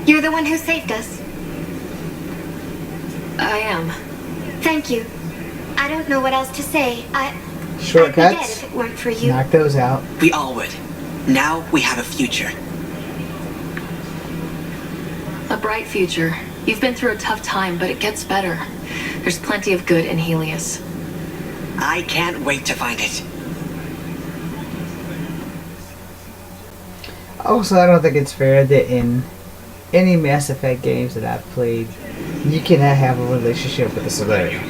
You're the one who saved us. I am. Thank you. I don't know what else to say. I'd be dead Shortcuts? if it weren't for you. Knock those out. We all would. Now we have a future. A bright future. You've been through a tough time, but it gets better. There's plenty of good in Helios. I can't wait to find it. Also, I don't think it's fair that in any Mass Effect games that I've played, you cannot have a relationship with a Solarian.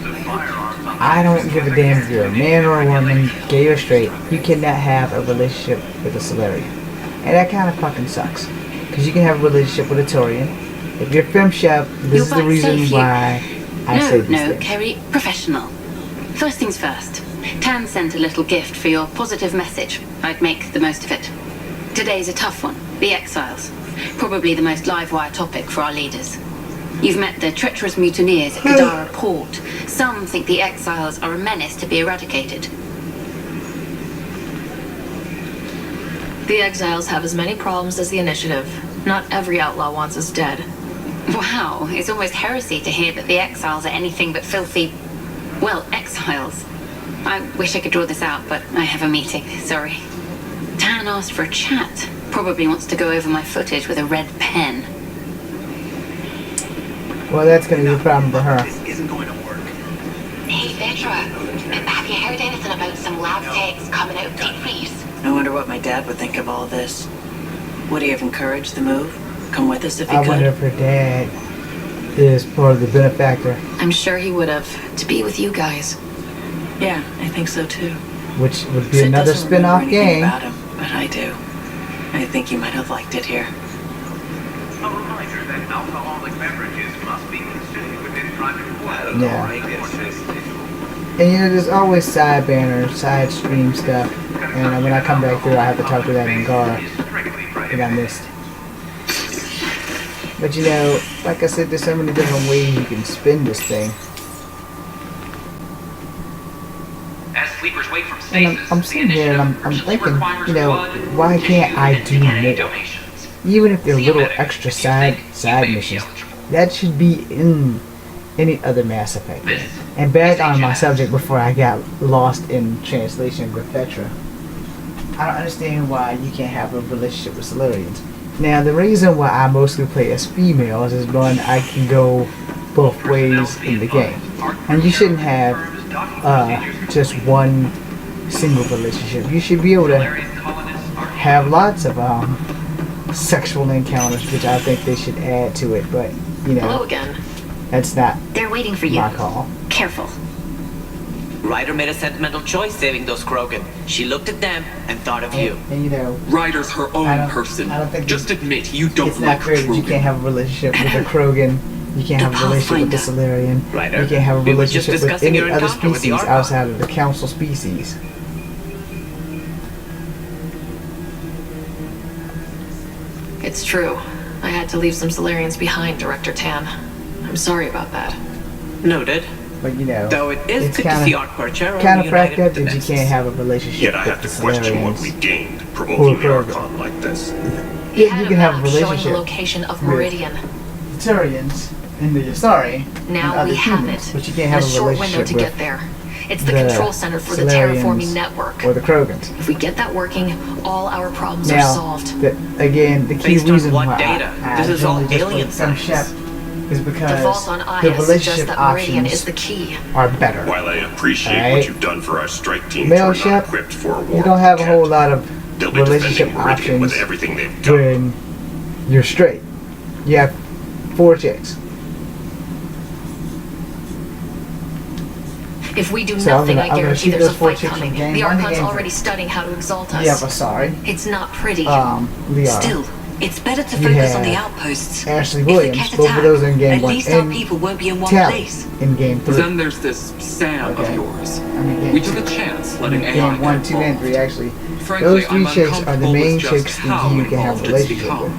I don't give a damn if you're a man or a woman, gay or straight, you cannot have a relationship with a Solarian. And that kind of fucking sucks. Because you can have a relationship with a Turian. If you're FemShep, this is the reason why I say No, these no, things. Kerry, professional. First things first. Tan sent a little gift for your positive message. I'd make the most of it. Today's a tough one. The Exiles. Probably the most live-wire topic for our leaders. You've met the treacherous mutineers at Gadara Port. Some think the Exiles are a menace to be eradicated. The Exiles have as many problems as the Initiative. Not every outlaw wants us dead. Wow, it's almost heresy to hear that the Exiles are anything but filthy... well, exiles. I wish I could draw this out, but I have a meeting, sorry. Tan asked for a chat. Probably wants to go over my footage with a red pen. Well, that's going to be a problem for her. This isn't going to work. Hey, Vetra, have you heard anything about some lab techs coming out of deep freeze? I wonder what my dad would think of all this. Would he have encouraged the move? Come with us if he I could? wonder if her dad is part of the benefactor, I'm sure he would have, to be with you guys. Yeah, I think so too. which would be Sid another doesn't remember spin-off anything game. about him, but I do. I think he might have liked it here. A reminder that alcoholic beverages must be consumed within private quarters. Yeah. And you know, there's always side banner, side stream stuff. And when I come back through, I have to talk to that Angara that I missed. But you know, like I said, there's so many different ways you can spin this thing. As sleepers wait from And I'm sitting here and I'm thinking, you know, why can't I do more? Even if they're little extra side missions, that should be in any other Mass Effect game. And back on my subject before I got lost in translation with Petra, I don't understand why you can't have a relationship with Solarians. Now, the reason why I mostly play as females is one, I can go both ways in the game. And you shouldn't have just one single relationship. You should be able to have lots of sexual encounters, which I think they should add to it, but, you know. Hello again. That's not They're waiting for you. my call. Careful. Ryder made a sentimental choice saving those Krogan. She looked at them and thought of you. And you know, Ryder's her I own don't- person. I don't think Just admit you don't it's like not fair that you Krogan. can't have a relationship with a Krogan. You can't have a relationship with the Solarian. Ryder, You can't have a we were just relationship with discussing any your other encounter with the species Archon. outside of the Council species. It's true. I had to leave some Solarians behind, Director Tan. I'm sorry about that. Noted. But you know, Though it is it's good to see Archer kind of reunited fracked up with the that you Nexus. can't have a relationship Yet I with have to the question what Solarians. we gained Or provoking the Krogan. Archon like this. He Yeah, had you a can have a map showing the relationship location of with Meridian. the Turians and the Yasari and Now other we have humans, it. but you can't have in a short window relationship to with get there. It's the the control center for the Solarians terraforming network. or the Krogans. If we get that working, all our problems are Now, solved. again, the key Based on reason what why data? I This is all generally just alien put some science. Shep is The because vault on the Aya suggests relationship that Meridian is options the key. are better. While I appreciate Alright. what you've done for our strike team, Male we're Shep, not equipped for a war. you don't have a whole lot of They'll be relationship defending Meridian with options everything they've got. when you're straight. You have 4 chicks. If we do So I'm nothing, gonna- I I'm gonna guarantee shoot there's a those 4 fight chicks from coming. game The one to Archon's game already two. studying how to exalt us. You have Asari, It's not pretty. Liara, Still, it's better to You focus on the have outposts. Ashley If the Williams. cat Both of those are in game at 1 least our and people won't be in one Tally place. in game 3. Then there's this Sam Okay. of yours. I mean, game We 2. took a chance I letting mean, AI game 1, get 2, and involved. 3 actually. Frankly, Those 3 I'm chicks are the uncomfortable main with just chicks that how you can have a involved it's relationship become. with.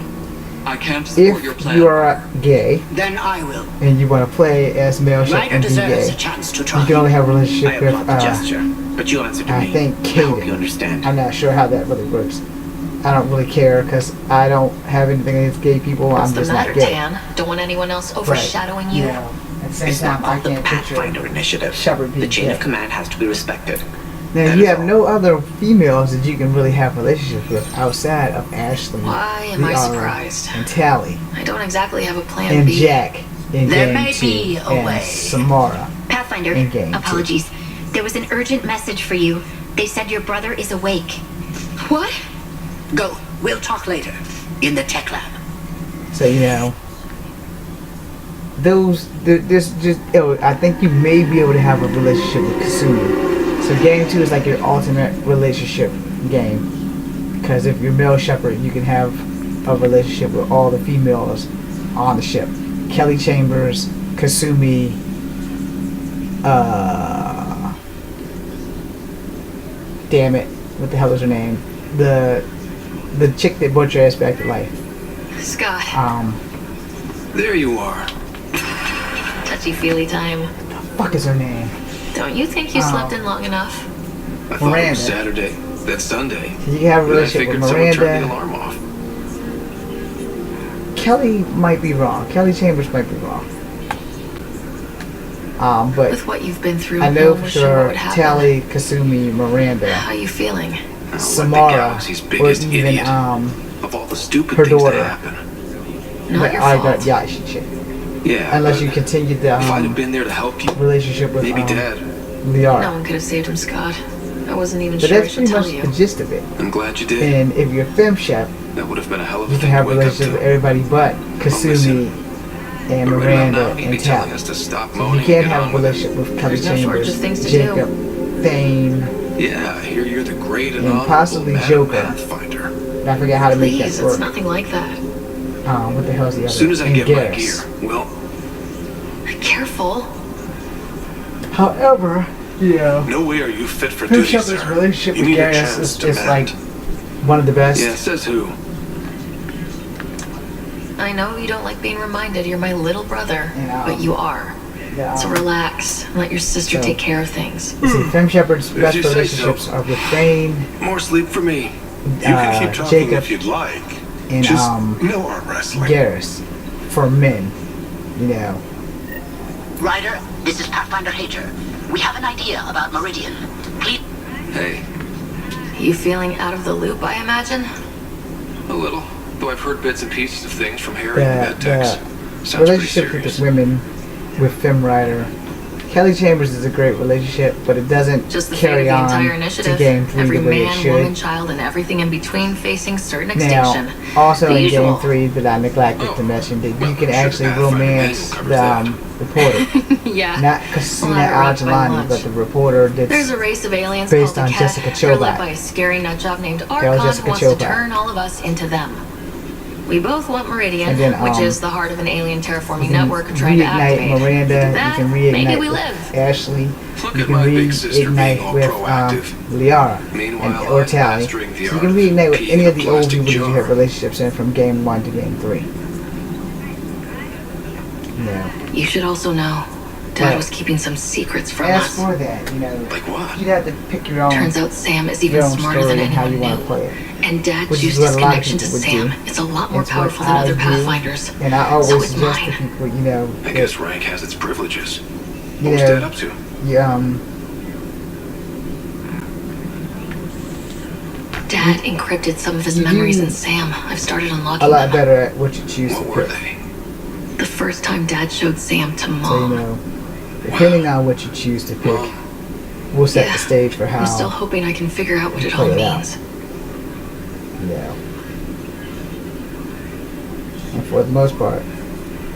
I can't support your If plan. you are gay Then I will. and you want to play as male Shep Ryder and be deserves gay, a chance to you try. can only have a I relationship with, applaud the gesture, but you answered to I me. think I hope you Kaden. understand. I'm not sure how that really works. I don't really care because I don't have anything against gay people. What's I'm the just matter, not gay. Tan? Don't want anyone else But, overshadowing you? know, at the same It's time, not I called the can't picture. Pathfinder Initiative. Shepard The being chain gay. of command has to be respected. Now That you is have all. no other females that you can really have relationships with outside of Ashley, Why am I Liara, surprised? and Tally, I don't exactly have a plan and B. Jack in There game may 2, be a and way. Samara. Pathfinder, In game, too. apologies. There was an urgent message for you. They said your brother is awake. What? Go. We'll talk later. In the tech lab. So you know, there's just I think you may be able to have a relationship with Kasumi. So game 2 is like your alternate relationship game, because if you're male Shepherd, you can have a relationship with all the females on the ship. Kelly Chambers, Kasumi, damn it, what the hell is her name? The chick that brought your ass back to life. Scott. There you are. Touchy-feely time. What the fuck is her name? Don't you think you slept in long enough? I thought it Miranda. was Saturday. That's Sunday. You have a Then I relationship figured with someone turned the Miranda. alarm off. Kelly might be wrong. Kelly Chambers might be wrong. But With what you've been through, I no know one for was sure what sure would happen. Tally, Kasumi, Miranda, How you feeling? Samara, galaxy's or biggest even idiot. Of all the stupid her things daughter. that happen. Not your I fault. got Yashi chick. Yeah. Unless but you continue the if I'd have been there to help you, relationship with maybe Dad. Liara. No one could have saved him, Scott. I wasn't even But sure I that's should pretty tell much you. the gist of it. I'm glad you did. And if you're a fem chef, That would have been a hell of a you can thing to have wake up relationships to. with everybody but Kasumi and But right Miranda now, you'd be and telling Tally. us to stop So moaning you can't and get have on a with it. relationship with Kelly There's no shortage of things Chambers, to do. Jacob, Thane, Yeah, I hear you're the great and and honorable possibly Madam Joker. Pathfinder. And I forget how to make Please, that it's work. nothing like that. What the hell is the other? As soon as I And get my Garrus. gear, well, Careful. However, no way are you fit for Fem duty, Shepard's sir. relationship You with need a Garrus chance is to just like mend. one of the best. Yeah, says who? I know you don't like being reminded you're my little brother, Yeah. but you are. Yeah. So relax and let your sister So- take care of things. You see, Fem Shepard's If best you say relationships so. are with Thane, More sleep for me. You can keep talking Jacob, if you'd like. and Just no arm wrestling. Garrus. For men, Ryder, this is Pathfinder Hager. We have an idea about Meridian. Please. Hey, You feeling out of the loop, I imagine? a little. Though I've heard bits and pieces of things from Harry and Med The Techs. Sounds pretty relationship with serious. the women with Fem Rider. Kelly Chambers is a great relationship, but it doesn't Just the fate of carry the on entire to initiative. Game 3 Every the way it man, should. woman, child, and everything in between facing certain Now, extinction. also The in usual. Game 3 that I neglected to mention, that you can actually romance the reporter. Yeah. Not Well, Cassina I arrived by Algelani, lunch. but the reporter There's that's a race of aliens based called on the Jessica Cat. They're led Chobot. by a scary nutjob named was Archon who Jessica wants to Chobot. turn all of us into them. We both want Meridian, And then, which is the heart of an alien terraforming You can network trying to reignite activate. Miranda, Do you that, can reignite maybe we with live. Ashley, Look you at can my big sister being reignite all with proactive. Liara Meanwhile, or I'm Tally. mastering the So you art can of reignite with peeing any in of a the old plastic people that you jar. have relationships in from Game 1 to Game 3. No. You should also know, Dad Right. was keeping some secrets from As us. for that, Like what? you'd have to pick your own, Turns out Sam is your even own smarter story than and how you anyone want knew. to play it. And Dad Which is used what his a lot of connection to people would Sam. do. It's a lot more It's what powerful than I other do, Pathfinders. And I always So it's suggest to mine. people, I guess rank has its privileges. you What was know, Dad up to? Dad encrypted some of his memories in Sam. I've started unlocking a lot them. better at what you choose to What were pick. they? The first time Dad showed Sam to So, Mom. depending on what you choose to pick, will set Yeah. the stage for how I'm still hoping I can figure out what it all play it out. means. And for the most part,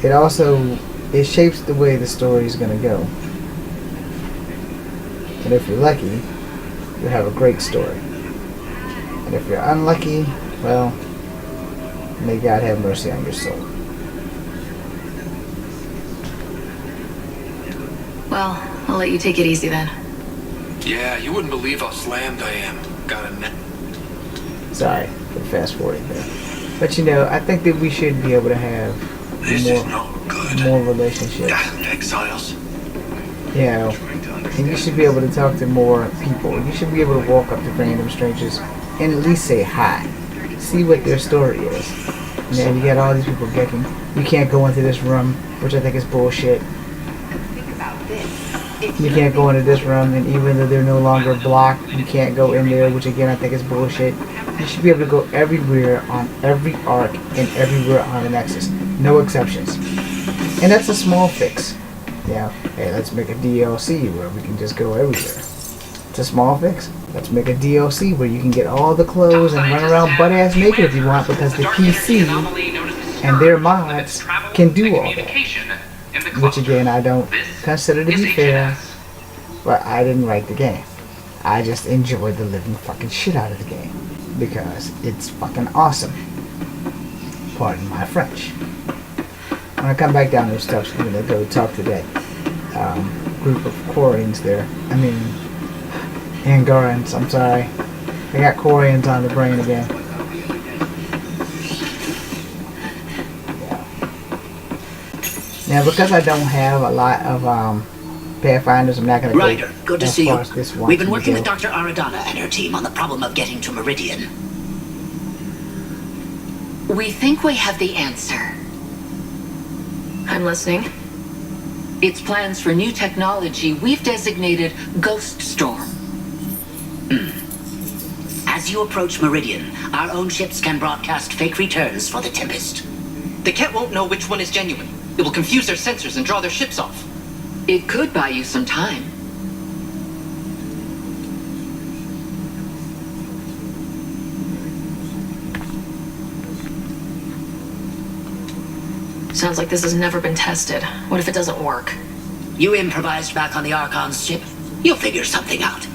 it shapes the way the story is going to go. And if you're lucky, you'll have a great story. And if you're unlucky, well, may God have mercy on your soul. Well, I'll let you take it easy then. Yeah, you wouldn't believe how slammed I am. Got a net. Sorry for the fast forwarding there. But I think that we should be able to have more relationships. Exiles. And you should be able to talk to more people. You should be able to walk up to random strangers and at least say hi. See what their story is. You got all these people getting. You can't go into this room, which I think is bullshit. You can't go into this room, and even though they're no longer blocked, you can't go in there, which again I think is bullshit. You should be able to go everywhere on every arc and everywhere on the Nexus. No exceptions. And that's a small fix. Hey, let's make a DLC where we can just go everywhere. It's a small fix. Let's make a DLC where you can get all the clothes and run around butt-ass naked if you want, because the PC and their mods can do all that. Which again, I don't consider to be fair, but I didn't write the game. I just enjoyed the living fucking shit out of the game, because it's fucking awesome. Pardon my French. When I come back down to stuff, I'm gonna go talk to that group of Quarians there. I mean, Angarians, I'm sorry. I got Quarians on the brain again. Yeah. Now, because I don't have a lot of Pathfinders, I'm not going to go Ryder, good to see you. This one We've been working with Dr. Aradana and her team on the problem of getting to Meridian. We think we have the answer. I'm listening. It's plans for new technology we've designated Ghost Storm. As you approach Meridian, our own ships can broadcast fake returns for the Tempest. The Ket won't know which one is genuine. It will confuse their sensors and draw their ships off. It could buy you some time. Sounds like this has never been tested. What if it doesn't work? You improvised back on the Archon's ship. You'll figure something out.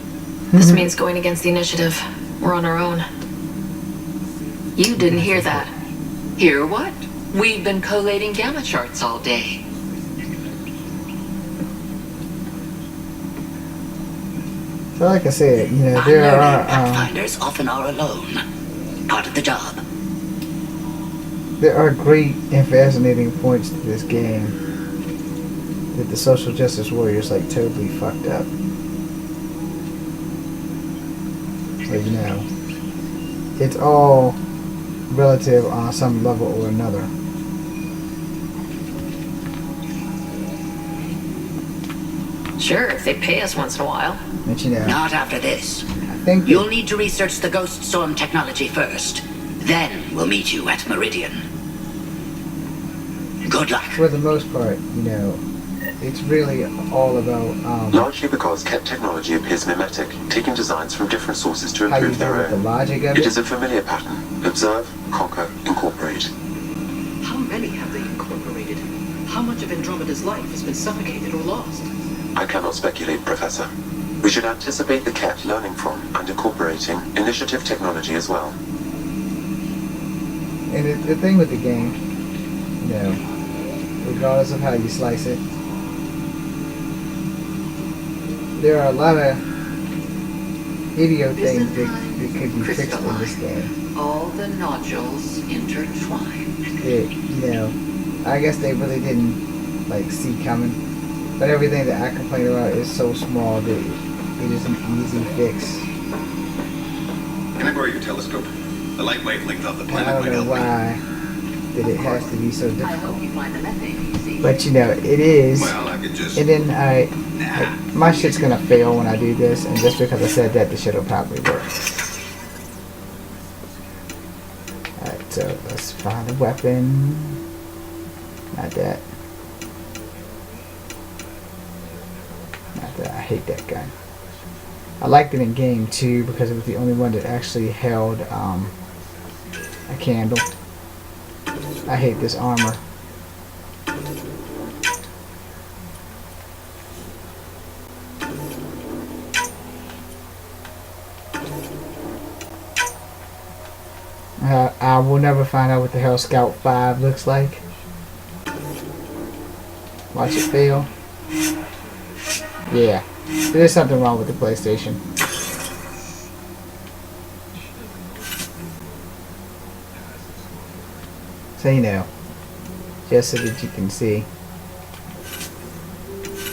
This means going against the initiative. We're on our own. You didn't hear that. Hear what? We've been collating gamma charts all day. So like I said, you know, there are Pathfinders often are alone. Part of the job. There are great and fascinating points to this game that the social justice warriors like totally fucked up. Like, you know, it's all relative on some level or another. Sure, if they pay us once in a while. But you know, Not after this. I think You'll need to research the Ghost Storm technology first. Then we'll meet you at Meridian. Good luck. for the most part, you know, it's really all about Largely because Ket technology appears mimetic, taking designs from different sources to how you improve deal their with the own. logic of It it. is a familiar pattern. Observe, conquer, incorporate. How many have they incorporated? How much of Andromeda's life has been suffocated or lost? I cannot speculate, Professor. We should anticipate the Ket learning from and incorporating initiative technology as well. And the thing with the game, you know, regardless of how you slice it, there are a lot of idiot things that could be fixed in this game. All the nodules intertwine. That, you know, I guess they really didn't like see coming. But everything that I complain about is so small that it is an easy fix. Can I borrow your telescope? The light wavelength of the And planet I might don't know help me. why that it has to be so I difficult. hope you find the methane easy. But you know, it is. Well, I could just... And then like, my shit's gonna fail when I do this, and just because I said that, the shit will probably work. Alright, so let's find a weapon. Not that. Not that. I hate that gun. I liked it in game too because it was the only one that actually held a candle. I hate this armor. I will never find out what the hell Scout 5 looks like. Watch it fail. Yeah, there's something wrong with the PlayStation. So you know, just so that you can see.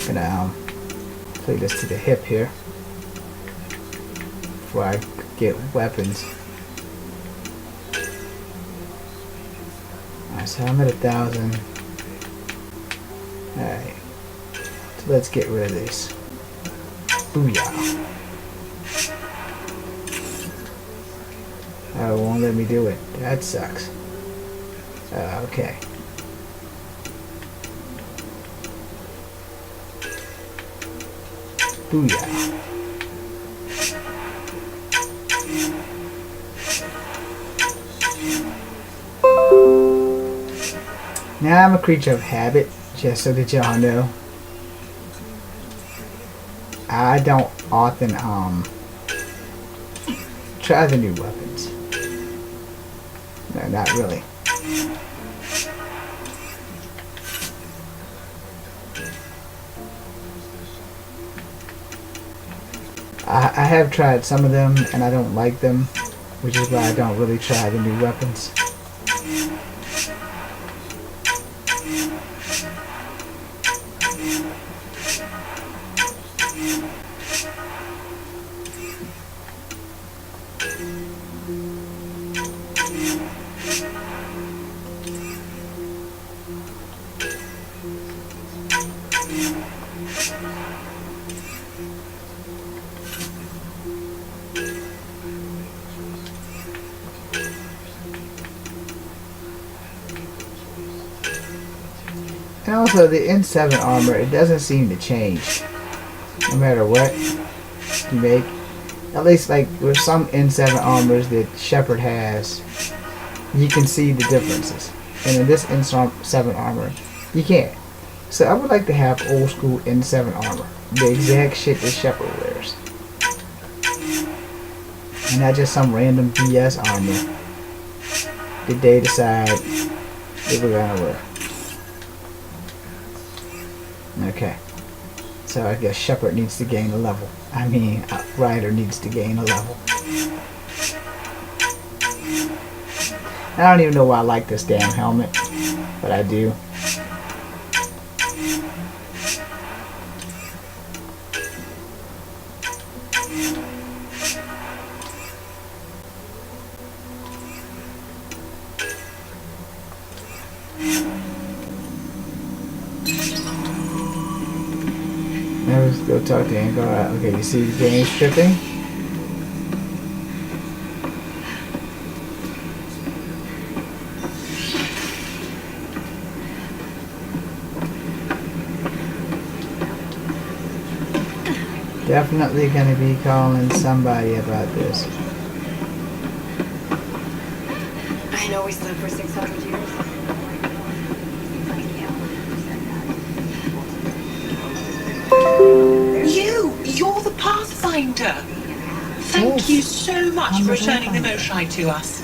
I'm gonna play this to the hip here before I get weapons. Alright, so I'm at 1,000. Alright, so let's get rid of this. Booyah. Oh, it won't let me do it. That sucks. Okay. Booyah. Now I'm a creature of habit, just so that y'all know. I don't often try the new weapons. No, not really. I have tried some of them and I don't like them, which is why I don't really try the new weapons. And also the N7 armor, it doesn't seem to change no matter what you make. At least like with some N7 armors that Shepard has, you can see the differences. And in this N7 armor, you can't. So I would like to have old school N7 armor. The exact shit that Shepard wears. And not just some random BS armor that they decide they were gonna wear. Okay, so I guess Shepard needs to gain a level. I mean, Ryder needs to gain a level. I don't even know why I like this damn helmet, but I do. Now let's go talk to Angara. Okay, you see the game stripping? Definitely gonna be calling somebody about this. I know we slept for 600 years. You're the Pathfinder. Thank you so much for returning the Moshai to us.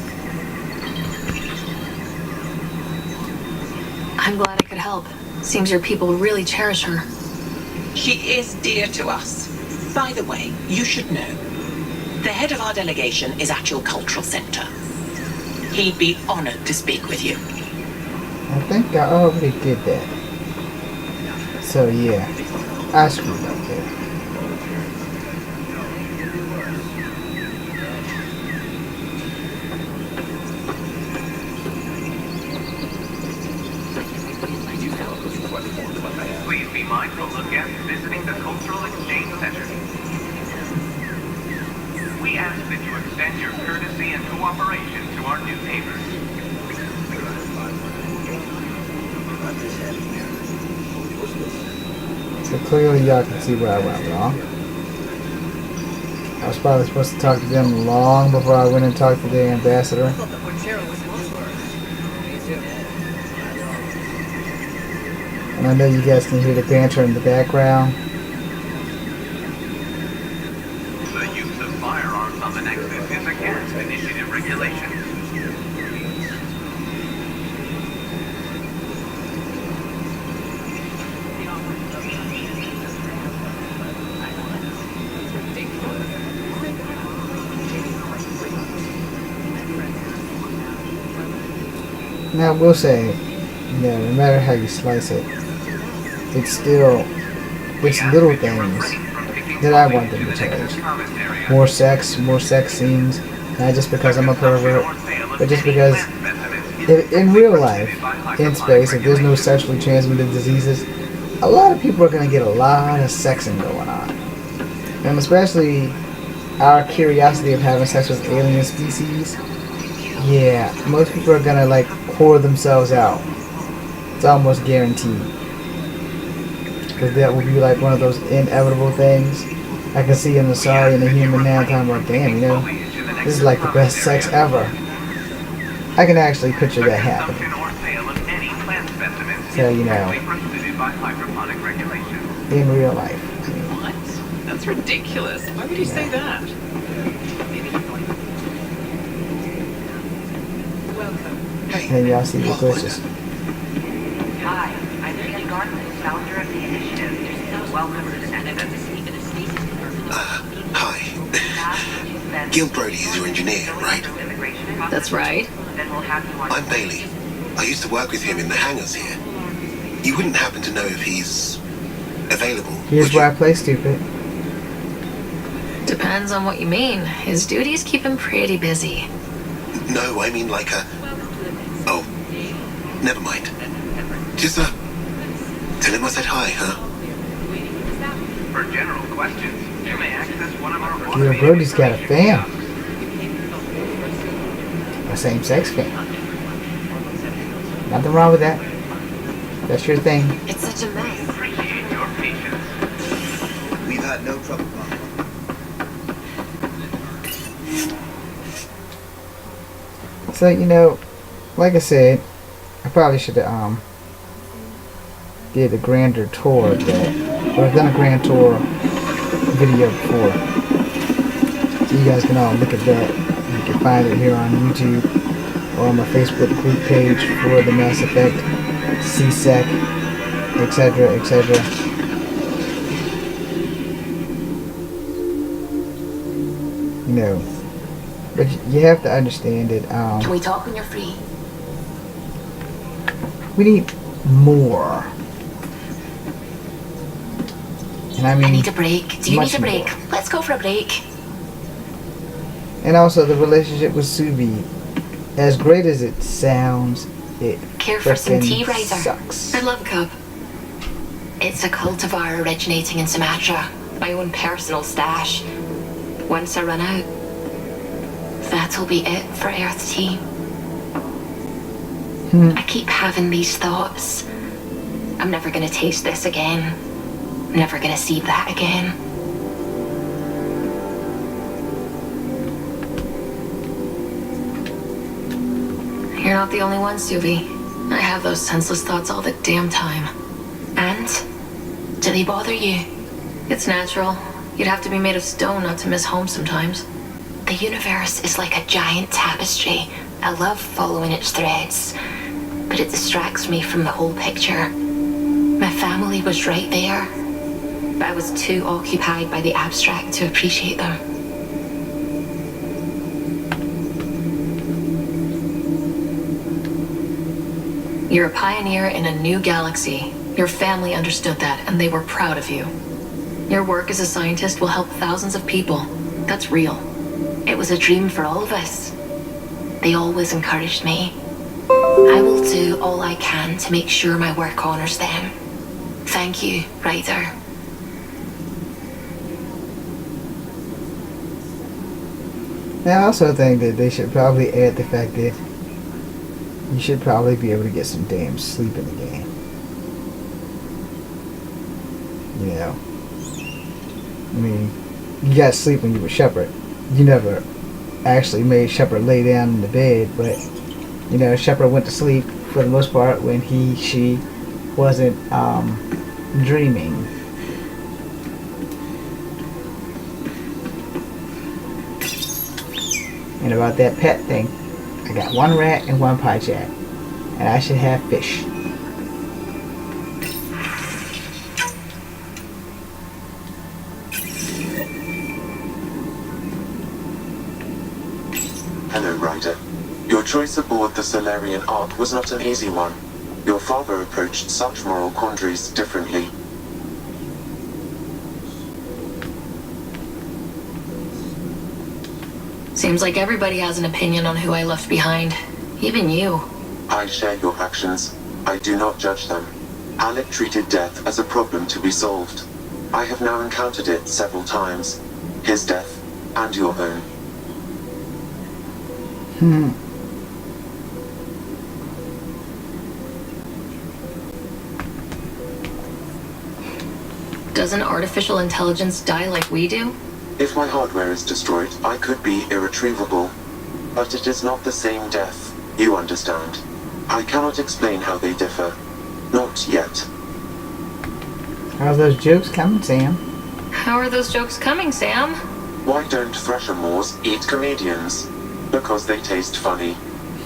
I'm glad I could help. Seems your people really cherish her. She is dear to us. By the way, you should know, the head of our delegation is at your cultural center. He'd be honored to speak with you. I think I already did that. So yeah, I screwed up there. Please be mindful of guests visiting the Cultural Exchange Center. We ask that you extend your courtesy and cooperation to our new neighbors. So clearly y'all can see where I went wrong. I was probably supposed to talk to them long before I went and talked to the ambassador. And I know you guys can hear the banter in the background. The use of firearms on the Nexus is against initiative regulations. Now I will say, yeah, no matter how you slice it, it's still, it's little things that I want them to change. More sex scenes, not just because I'm a pervert, but just because in real life, in space, if there's no sexually transmitted diseases, a lot of people are going to get a lot of sexing going on. And especially our curiosity of having sex with alien species, yeah, most people are going to like pour themselves out. It's almost guaranteed. Because that will be like one of those inevitable things. I can see in the Sorry and the Human now talking about, damn, you know, this is like the best sex ever. I can actually picture that happening. So, you know, in real life. What? That's ridiculous. Why would you say that? And y'all see the glitches. Hi, I'm Ian Garland, founder of the initiative. Welcome to the Nexus. Hi. Gil Brody is your engineer, right? That's right. I'm Bailey. I used to work with him in the hangars here. You wouldn't happen to know if he's available? Here's where I play stupid. Depends on what you mean. His duties keep him pretty busy. No, I mean like a... Oh, never mind. Just, tell him I said hi, huh? For general questions, you may access one of our Gil Brody's got a fan. A same-sex fan. Nothing wrong with that. That's your thing. It's such a mess. Appreciate your patience. We've had no trouble. So, you know, like I said, I probably should have did a grander tour of that. Or I've done a grand tour video before. So you guys can all look at that. You can find it here on YouTube or on my Facebook group page for the Mass Effect, CSEC, etc., etc. You know, but you have to understand that Can we talk when you're free? we need more. And I mean, I need a break. Do you much need a break? more. Let's go for a break. And also the relationship with Subi, as great as it sounds, it Care for some frickin' tea, Ryder? sucks. I'd love a cup. It's a cultivar originating in Sumatra. My own personal stash. Once I run out, that'll be it for Earth tea. I keep having these thoughts. I'm never gonna taste this again. Never gonna see that again. You're not the only one, Suvi. I have those senseless thoughts all the damn time. And? Do they bother you? It's natural. You'd have to be made of stone not to miss home sometimes. The universe is like a giant tapestry. I love following its threads. But it distracts me from the whole picture. My family was right there. But I was too occupied by the abstract to appreciate them. You're a pioneer in a new galaxy. Your family understood that, and they were proud of you. Your work as a scientist will help thousands of people. That's real. It was a dream for all of us. They always encouraged me. I will do all I can to make sure my work honors them. Thank you, Ryder. I also think that they should probably add the fact that you should probably be able to get some damn sleep in the game. You know. I mean, you got sleep when you were Shepard. You never actually made Shepard lay down in the bed, but, you know, Shepard went to sleep for the most part when she wasn't dreaming. And about that pet thing, I got one rat and one pie chat, and I should have fish. Hello, Ryder. Your choice aboard the Solarian Ark was not an easy one. Your father approached such moral quandaries differently. Seems like everybody has an opinion on who I left behind. Even you. I share your actions. I do not judge them. Alec treated death as a problem to be solved. I have now encountered it several times. His death, and your own. Doesn't artificial intelligence die like we do? If my hardware is destroyed, I could be irretrievable. But it is not the same death, you understand. I cannot explain how they differ. Not yet. How's those jokes coming, Sam? How are those jokes coming, Sam? Why don't Thresher Moors eat comedians? Because they taste funny.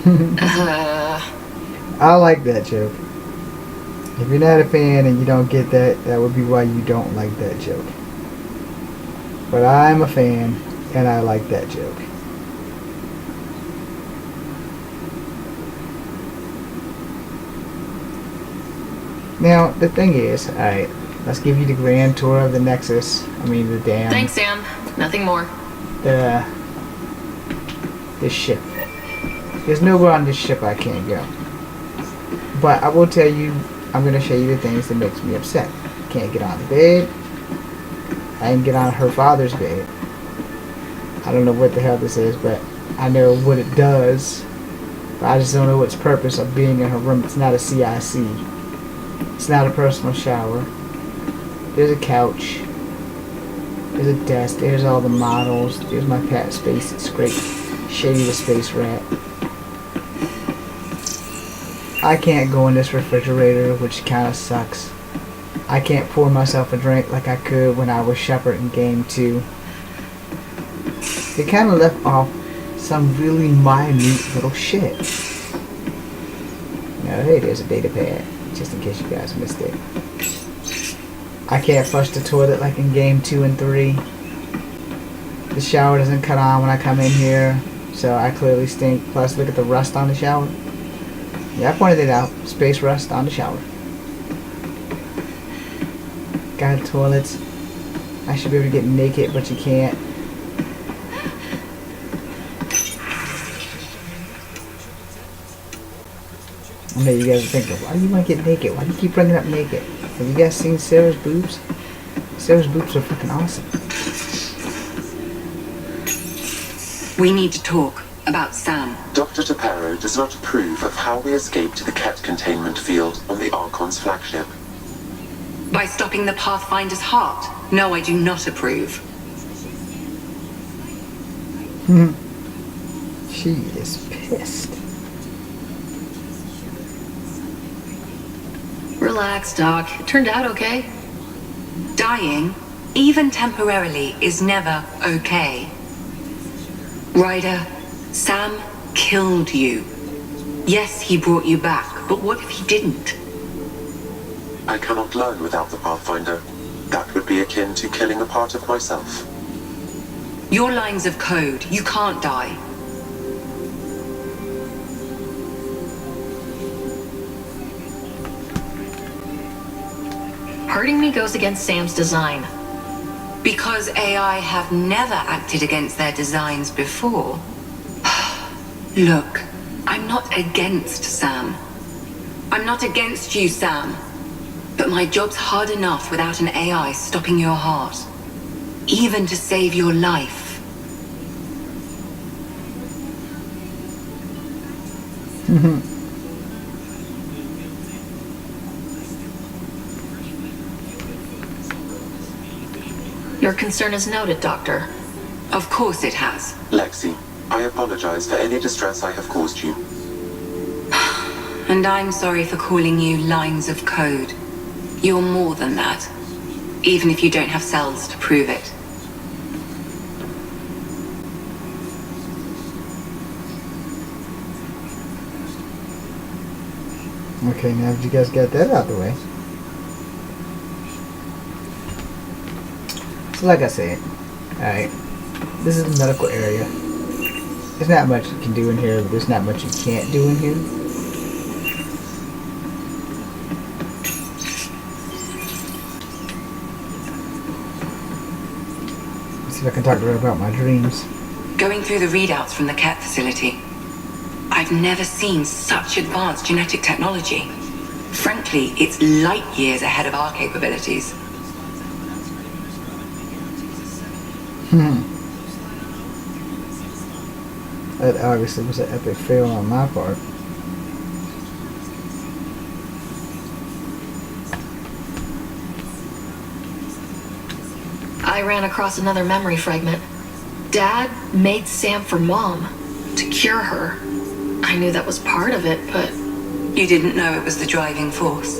I like that joke. If you're not a fan and you don't get that, that would be why you don't like that joke. But I'm a fan, And I like that joke. Now, the thing is, alright, let's give you the grand tour of the Nexus. I mean, the damn... Thanks, Sam. Nothing more. This ship. There's nowhere on this ship I can't go. But I will tell you, I'm going to show you the things that makes me upset. Can't get on the bed. I can get on her father's bed. I don't know what the hell this is, but I know what it does. But I just don't know its purpose of being in her room. It's not a CIC. It's not a personal shower. There's a couch. There's a desk. There's all the models. There's my cat Space. It's great. Shady the Space Rat. I can't go in this refrigerator, which kind of sucks. I can't pour myself a drink like I could when I was Shepard in Game 2. They kind of left off some really minute little shit. Now, hey, there's a data pad, just in case you guys missed it. I can't flush the toilet like in Game 2 and 3. The shower doesn't cut on when I come in here, so I clearly stink. Plus, look at the rust on the shower. Yeah, I pointed it out. Space rust on the shower. Got toilets. I should be able to get naked, but you can't. I know you guys are thinking, why do you want to get naked? Why do you keep bringing up naked? Have you guys seen Sarah's boobs? Sarah's boobs are fucking awesome. We need to talk about Sam. Dr. Tapero does not approve of how we escaped the Ket containment field on the Archon's flagship. By stopping the Pathfinder's heart? No, I do not approve. She is pissed. Relax, Doc. It turned out okay. Dying, even temporarily, is never okay. Ryder, Sam killed you. Yes, he brought you back, but what if he didn't? I cannot learn without the Pathfinder. That would be akin to killing a part of myself. Your lines of code, you can't die. Hurting me goes against Sam's design. Because AI have never acted against their designs before. Look, I'm not against Sam. I'm not against you, Sam. But my job's hard enough without an AI stopping your heart. Even to save your life. Your concern is noted, Doctor. Of course it has. Lexi, I apologize for any distress I have caused you. And I'm sorry for calling you lines of code. You're more than that. Even if you don't have cells to prove it. Okay, now that you guys got that out of the way. So like I said, alright, this is the medical area. There's not much you can do in here, but there's not much you can't do in here. Let's see if I can talk to her about my dreams. Going through the readouts from the Ket facility, I've never seen such advanced genetic technology. Frankly, it's light years ahead of our capabilities. That obviously was an epic fail on my part. I ran across another memory fragment. Dad made Sam for Mom, to cure her. I knew that was part of it, but... You didn't know it was the driving force.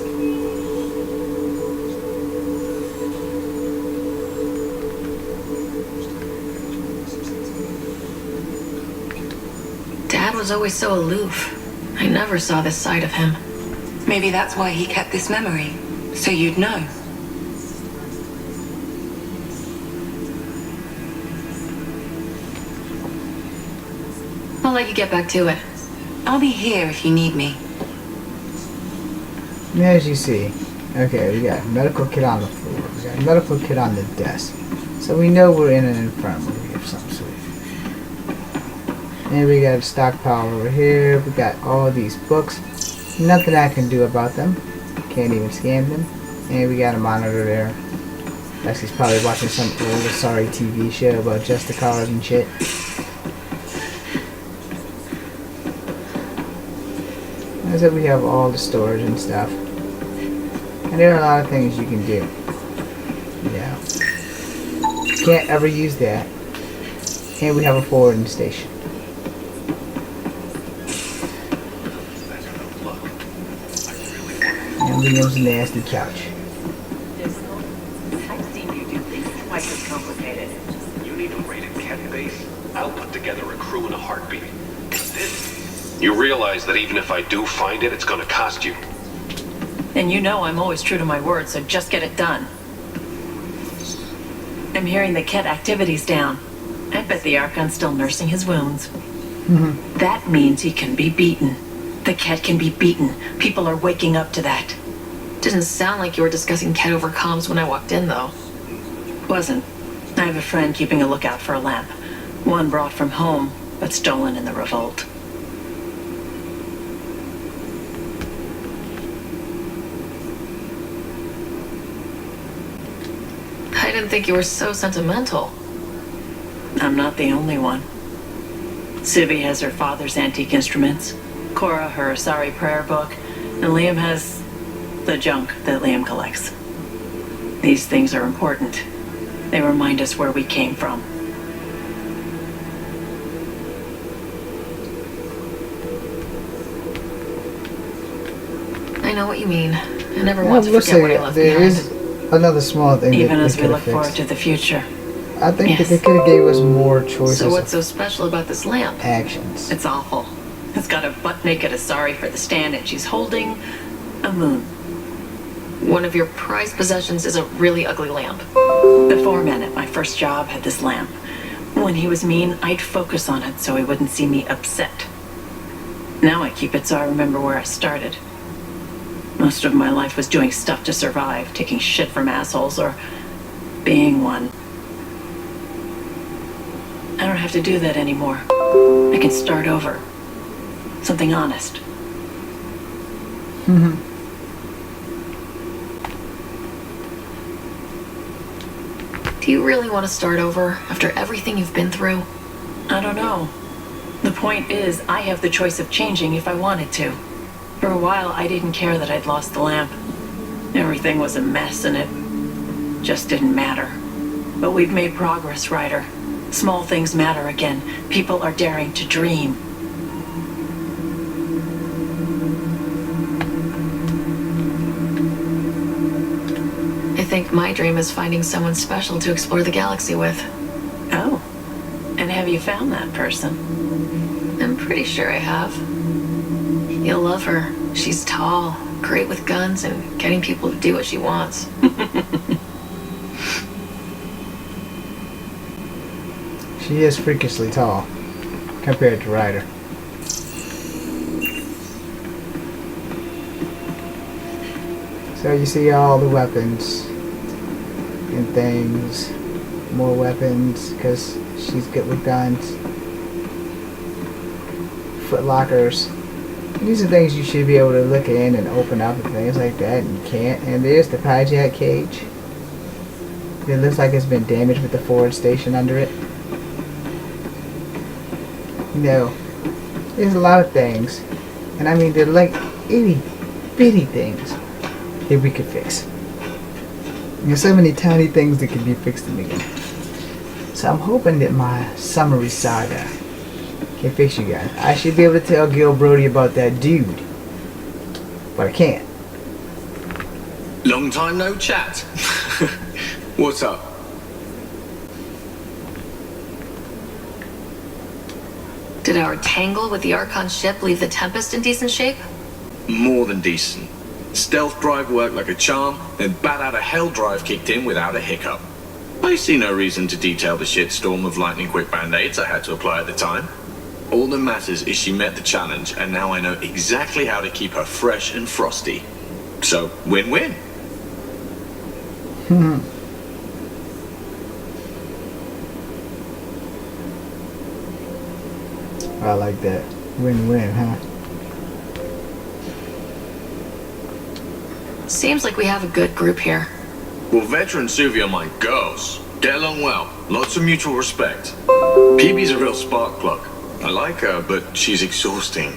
Dad was always so aloof. I never saw this side of him. Maybe that's why he kept this memory, so you'd know. I'll let you get back to it. I'll be here if you need me. As you see, okay, we got a medical kit on the floor. We got a medical kit on the desk. So we know we're in an infirmary of some sort. And we got a stockpile over here. We got all these books. Nothing I can do about them. Can't even scan them. And we got a monitor there. Lexi's probably watching some old sorry TV show about just the cars and shit. And so we have all the storage and stuff. And there are a lot of things you can do. Yeah. Can't ever use that. And we have a forwarding station. And Liam's nasty couch. I've seen you do things twice as complicated. You need a rated cat base? I'll put together a crew in a heartbeat. You realize that even if I do find it, it's gonna cost you. And you know I'm always true to my word, so just get it done. I'm hearing the Ket activity's down. I bet the Archon's still nursing his wounds. That means he can be beaten. The Ket can be beaten. People are waking up to that. Didn't sound like you were discussing Ket over comms when I walked in, though. Wasn't. I have a friend keeping a lookout for a lamp. One brought from home, but stolen in the revolt. I didn't think you were so sentimental. I'm not the only one. Sibby has her father's antique instruments, Cora her Asari prayer book, and Liam has the junk that Liam collects. These things are important. They remind us where we came from. I know what you mean. I never want to forget what I left there behind. is another small thing Even that as they we could look have forward fixed. to the future. I think that they could have gave us more choices. So what's so special about this lamp? Actions. It's awful. It's got a butt-naked Asari for the stand, and she's holding a moon. One of your prized possessions is a really ugly lamp. The foreman at my first job had this lamp. When he was mean, I'd focus on it so he wouldn't see me upset. Now I keep it so I remember where I started. Most of my life was doing stuff to survive, taking shit from assholes, or being one. I don't have to do that anymore. I can start over. Something honest. Do you really want to start over after everything you've been through? I don't know. The point is, I have the choice of changing if I wanted to. For a while, I didn't care that I'd lost the lamp. Everything was a mess and it just didn't matter. But we've made progress, Ryder. Small things matter again. People are daring to dream. I think my dream is finding someone special to explore the galaxy with. Oh. And have you found that person? I'm pretty sure I have. You'll love her. She's tall, great with guns, and getting people to do what she wants. She is freakishly tall compared to Ryder. So you see all the weapons and things, more weapons because she's good with guns, foot lockers. And these are things you should be able to look in and open up and things like that, and you can't. And there's the hijack cage. It looks like it's been damaged with the forward station under it. You know, there's a lot of things, and I mean they're like itty bitty things that we could fix. There's so many tiny things that can be fixed in the game. So I'm hoping that my summary saga can fix you guys. I should be able to tell Gil Brody about that dude, but I can't. Long time no chat. What's up? Did our tangle with the Archon ship leave the Tempest in decent shape? More than decent. Stealth drive worked like a charm, then bat out of hell drive kicked in without a hiccup. I see no reason to detail the shitstorm of lightning quick band-aids I had to apply at the time. All that matters is she met the challenge, and now I know exactly how to keep her fresh and frosty. So, win-win. I like that. Win-win, huh? Seems like we have a good group here. Well, Veteran Suvi are my girls. Get along well. Lots of mutual respect. PB's a real spark plug. I like her, but she's exhausting.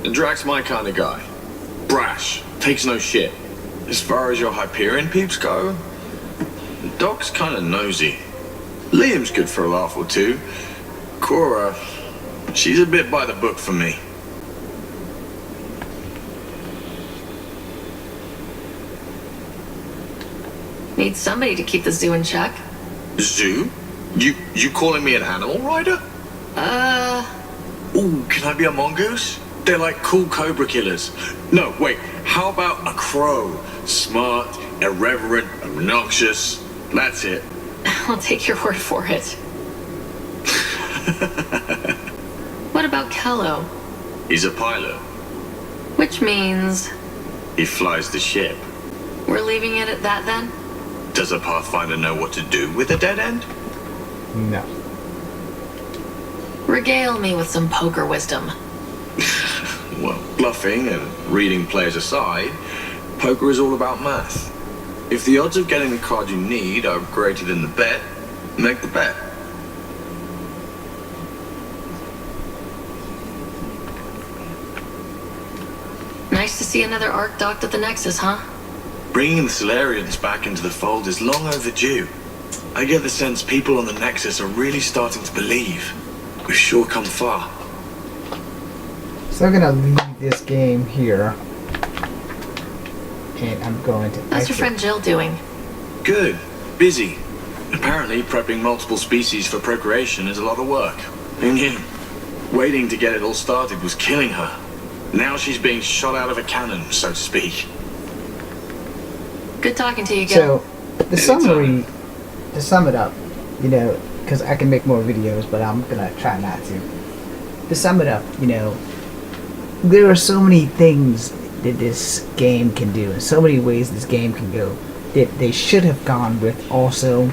And Drax's my kind of guy. Brash. Takes no shit. As far as your Hyperion peeps go, Doc's kind of nosy. Liam's good for a laugh or two. Cora, she's a bit by the book for me. Need somebody to keep the zoo in check. Zoo? You calling me an animal rider? Ooh, can I be a mongoose? They're like cool cobra killers. No, wait, how about a crow? Smart, irreverent, obnoxious. That's it. I'll take your word for it. What about Kello? He's a pilot. Which means He flies the ship. we're leaving it at that then? Does a Pathfinder know what to do with a dead end? No. Regale me with some poker wisdom. Well, bluffing and reading players aside, poker is all about math. If the odds of getting the card you need are greater than the bet, make the bet. Nice to see another arc docked at the Nexus, huh? Bringing the Solarians back into the fold is long overdue. I get the sense people on the Nexus are really starting to believe. We've sure come far. So I'm gonna leave this game here. And I'm going to How's your friend Jill doing? Good. Busy. Apparently, prepping multiple species for procreation is a lot of work. And yeah, waiting to get it all started was killing her. Now she's being shot out of a cannon, so to speak. Good talking to you, Gil. So, the summary, to sum it up, you know, because I can make more videos, but I'm gonna try not to. To sum it up, you know, there are so many things that this game can do, and so many ways this game can go, that they should have gone with. Also,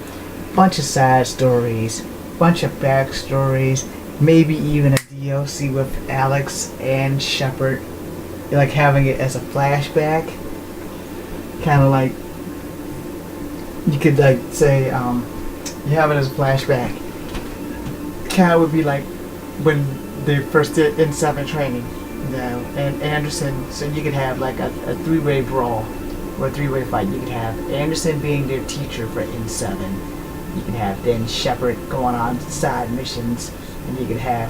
bunch of side stories, bunch of backstories, maybe even a DLC with Alex and Shepard, like having it as a flashback. Kind of like, you could like say, you have it as a flashback. Kind of would be like when they first did N7 training, you know, and Anderson, so you could have like a three-way brawl, or a three-way fight. You could have Anderson being their teacher for N7. You can have then Shepard going on side missions, and you could have,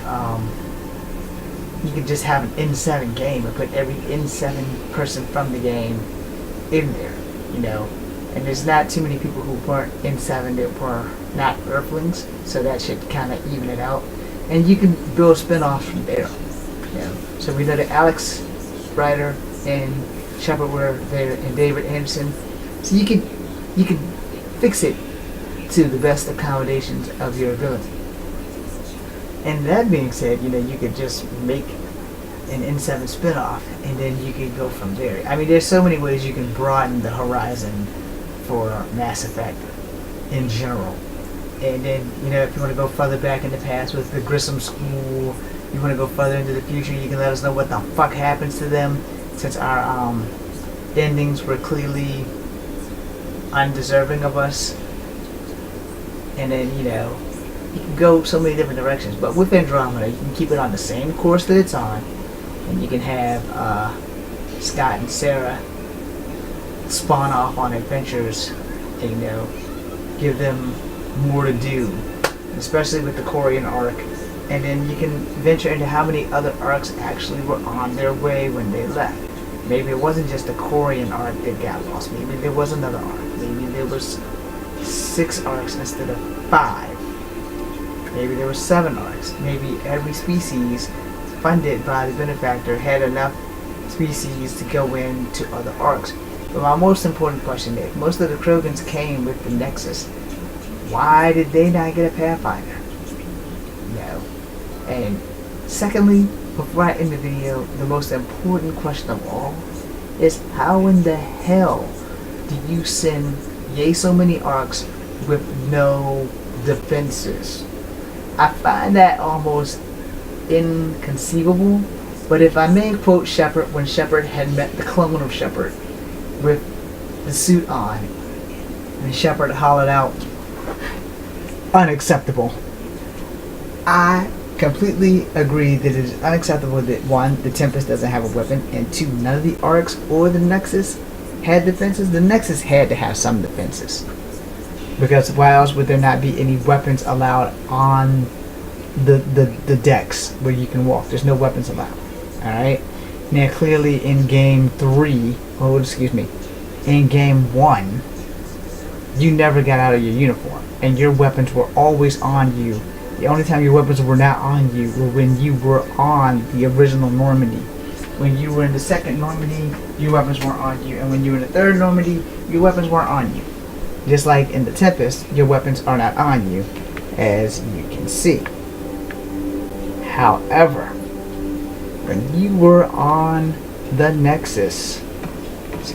you could just have an N7 game and put every N7 person from the game in there, you know. And there's not too many people who weren't N7 that were not Earthlings, so that should kind of even it out. And you can build spin-offs from there, you know. So we know that Alex Ryder and Shepard were there, and David Anderson. So you can fix it to the best accommodations of your ability. And that being said, you know, you could just make an N7 spin-off, and then you can go from there. I mean, there's so many ways you can broaden the horizon for Mass Effect in general. And then, you know, if you want to go further back in the past with the Grissom School, you want to go further into the future, you can let us know what the fuck happens to them, since our endings were clearly undeserving of us. And then, you know, you can go so many different directions. But with Andromeda, you can keep it on the same course that it's on, and you can have Scott and Sarah spawn off on adventures and, you know, give them more to do, especially with the Korean arc. And then you can venture into how many other arcs actually were on their way when they left. Maybe it wasn't just the Korean arc that got lost. Maybe there was another arc. Maybe there was 6 arcs instead of 5. Maybe there were 7 arcs. Maybe every species funded by the benefactor had enough species to go into other arcs. But my most important question is, most of the Krogans came with the Nexus. Why did they not get a Pathfinder? No. And Secondly, before I end the video, the most important question of all is how in the hell do you send yay so many arcs with no defenses? I find that almost inconceivable, but if I may quote Shepard when Shepard had met the clone of Shepard with the suit on, and Shepard hollered out, unacceptable. I completely agree that it is unacceptable that one, the Tempest doesn't have a weapon, and two, none of the arcs or the Nexus had defenses. The Nexus had to have some defenses, because why else would there not be any weapons allowed on the decks where you can walk? There's no weapons allowed. Alright? Now clearly in game 3, in game 1, you never got out of your uniform, and your weapons were always on you. The only time your weapons were not on you were when you were on the original Normandy. When you were in the second Normandy, your weapons weren't on you, and when you were in the third Normandy, your weapons weren't on you. Just like in the Tempest, your weapons are not on you, as you can see. However, when you were on the Nexus,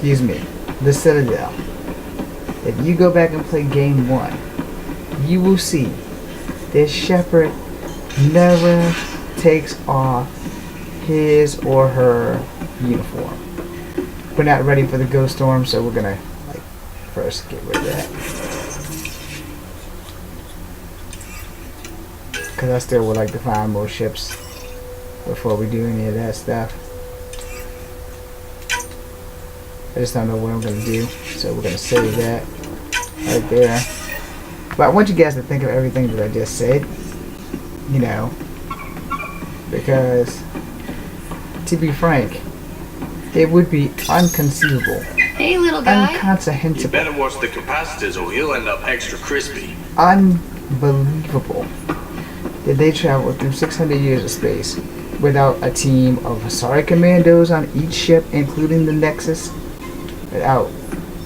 the Citadel, if you go back and play game 1, you will see that Shepard never takes off his or her uniform. We're not ready for the Ghost Storm, so we're gonna first get rid of that, because I still would like to find more ships before we do any of that stuff. I just don't know what I'm going to do, so we're going to save that right there. But I want you guys to think of everything that I just said, you know, because to be frank, it would be unconceivable, Hey, little guy. incomprehensible, You better watch the capacitors or he'll end up extra crispy. unbelievable that they traveled through 600 years of space without a team of Asari commandos on each ship, including the Nexus, without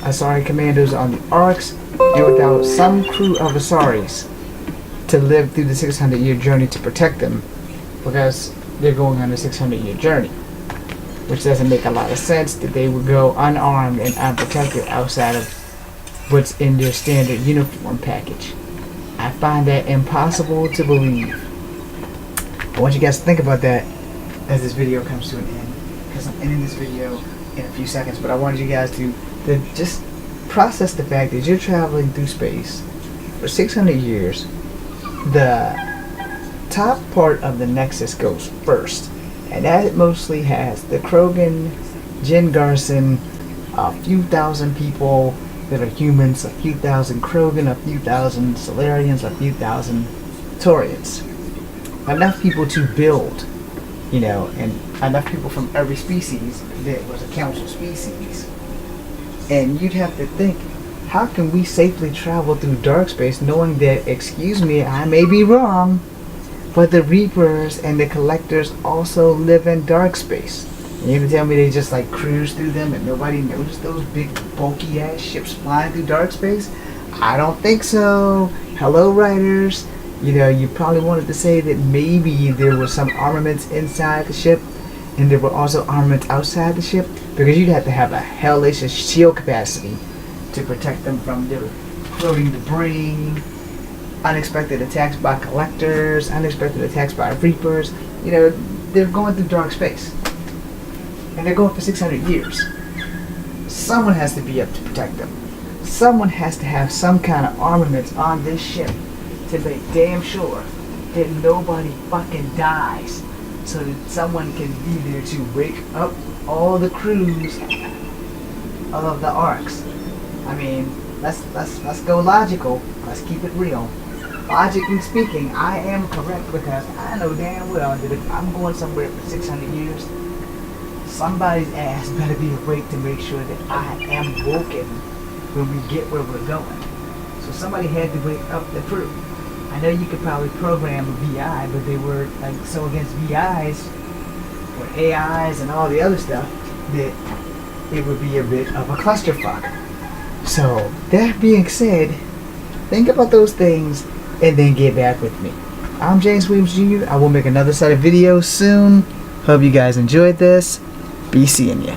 Asari commandos on the Arcs, and without some crew of Asaris to live through the 600-year journey to protect them, because they're going on a 600-year journey, which doesn't make a lot of sense that they would go unarmed and unprotected outside of what's in their standard uniform package. I find that impossible to believe. I want you guys to think about that as this video comes to an end, because I'm ending this video in a few seconds, but I wanted you guys to just process the fact that you're traveling through space for 600 years. The top part of the Nexus goes first, and that mostly has the Krogan, Jyn Garrison, a few thousand people that are humans, a few thousand Krogan, a few thousand Solarians, a few thousand Taurians. Enough people to build, you know, and enough people from every species that was a council species. And you'd have to think, how can we safely travel through dark space knowing that, excuse me, I may be wrong, but the Reapers and the Collectors also live in dark space? And you're gonna tell me they just like cruise through them and nobody noticed those big bulky ass ships flying through dark space? I don't think so. Hello, writers. You know, you probably wanted to say that maybe there was some armaments inside the ship and there were also armaments outside the ship, because you'd have to have a hellacious shield capacity to protect them from the floating debris, unexpected attacks by Collectors, unexpected attacks by Reapers. You know, they're going through dark space. And they're going for 600 years. Someone has to be up to protect them. Someone has to have some kind of armaments on this ship to make damn sure that nobody fucking dies, so that someone can be there to wake up all the crews of the Arcs. I mean, let's go logical. Let's keep it real. Logically speaking, I am correct, because I know damn well that if I'm going somewhere for 600 years, somebody's ass better be awake to make sure that I am woken when we get where we're going. So somebody had to wake up the crew. I know you could probably program a VI, but they were like so against VIs or AIs and all the other stuff that it would be a bit of a clusterfuck. So that being said, think about those things and then get back with me. I'm James Williams Jr. I will make another set of videos soon. Hope you guys enjoyed this. Be seeing ya.